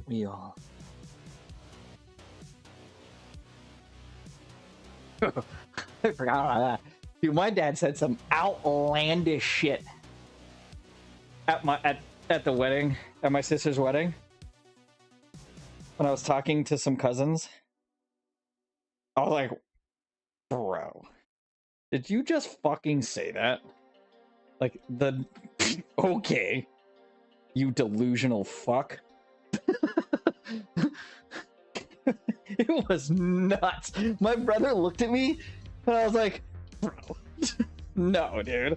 We all. I forgot about that. Dude, my dad said some outlandish shit at the wedding, at my sister's wedding. When I was talking to some cousins, I was like, bro, did you just fucking say that? Like, okay, you delusional fuck. It was nuts. My brother looked at me and I was like, bro, no, dude.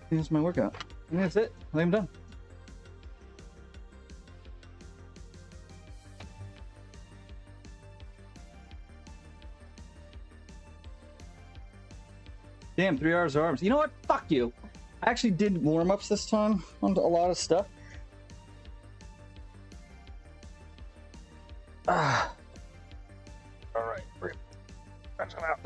Here's my workout. And that's it. I think I'm done. Damn, 3 hours of arms. You know what? Fuck you. I actually did warm-ups this time on a lot of stuff. All right, we're stretching out.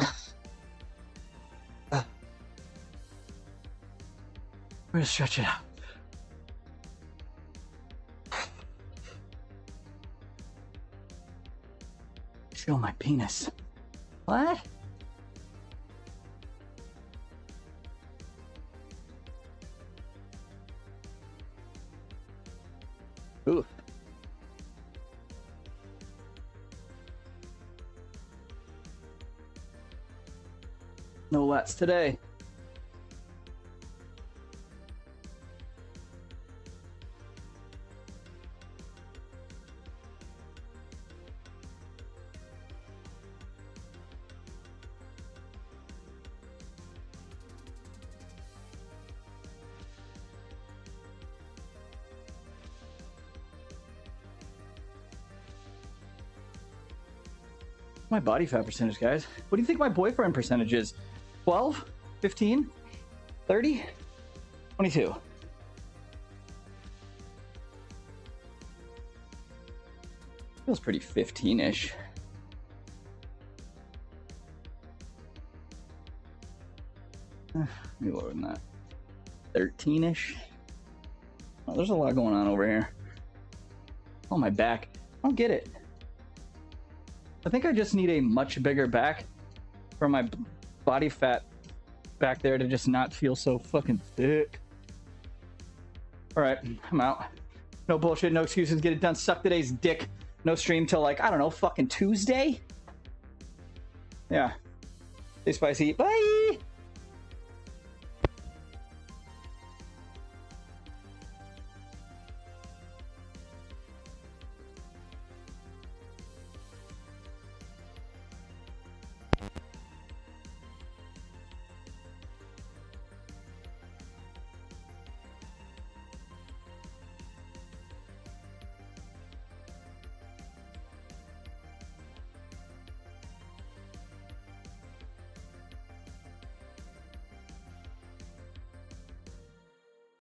We're gonna stretch it out. Feel my penis. What? Ooh. No lats today. My body fat percentage, guys. What do you think my boyfriend percentage is? 12? 15? 30? 22. Feels pretty 15-ish. Maybe lower than that. 13-ish. Oh, there's a lot going on over here. Oh, my back. I don't get it. I think I just need a much bigger back for my body fat back there to just not feel so fucking thick. All right, I'm out. No bullshit, no excuses. Get it done. Suck today's dick. No stream till like, I don't know, fucking Tuesday? Yeah. Stay spicy. Bye!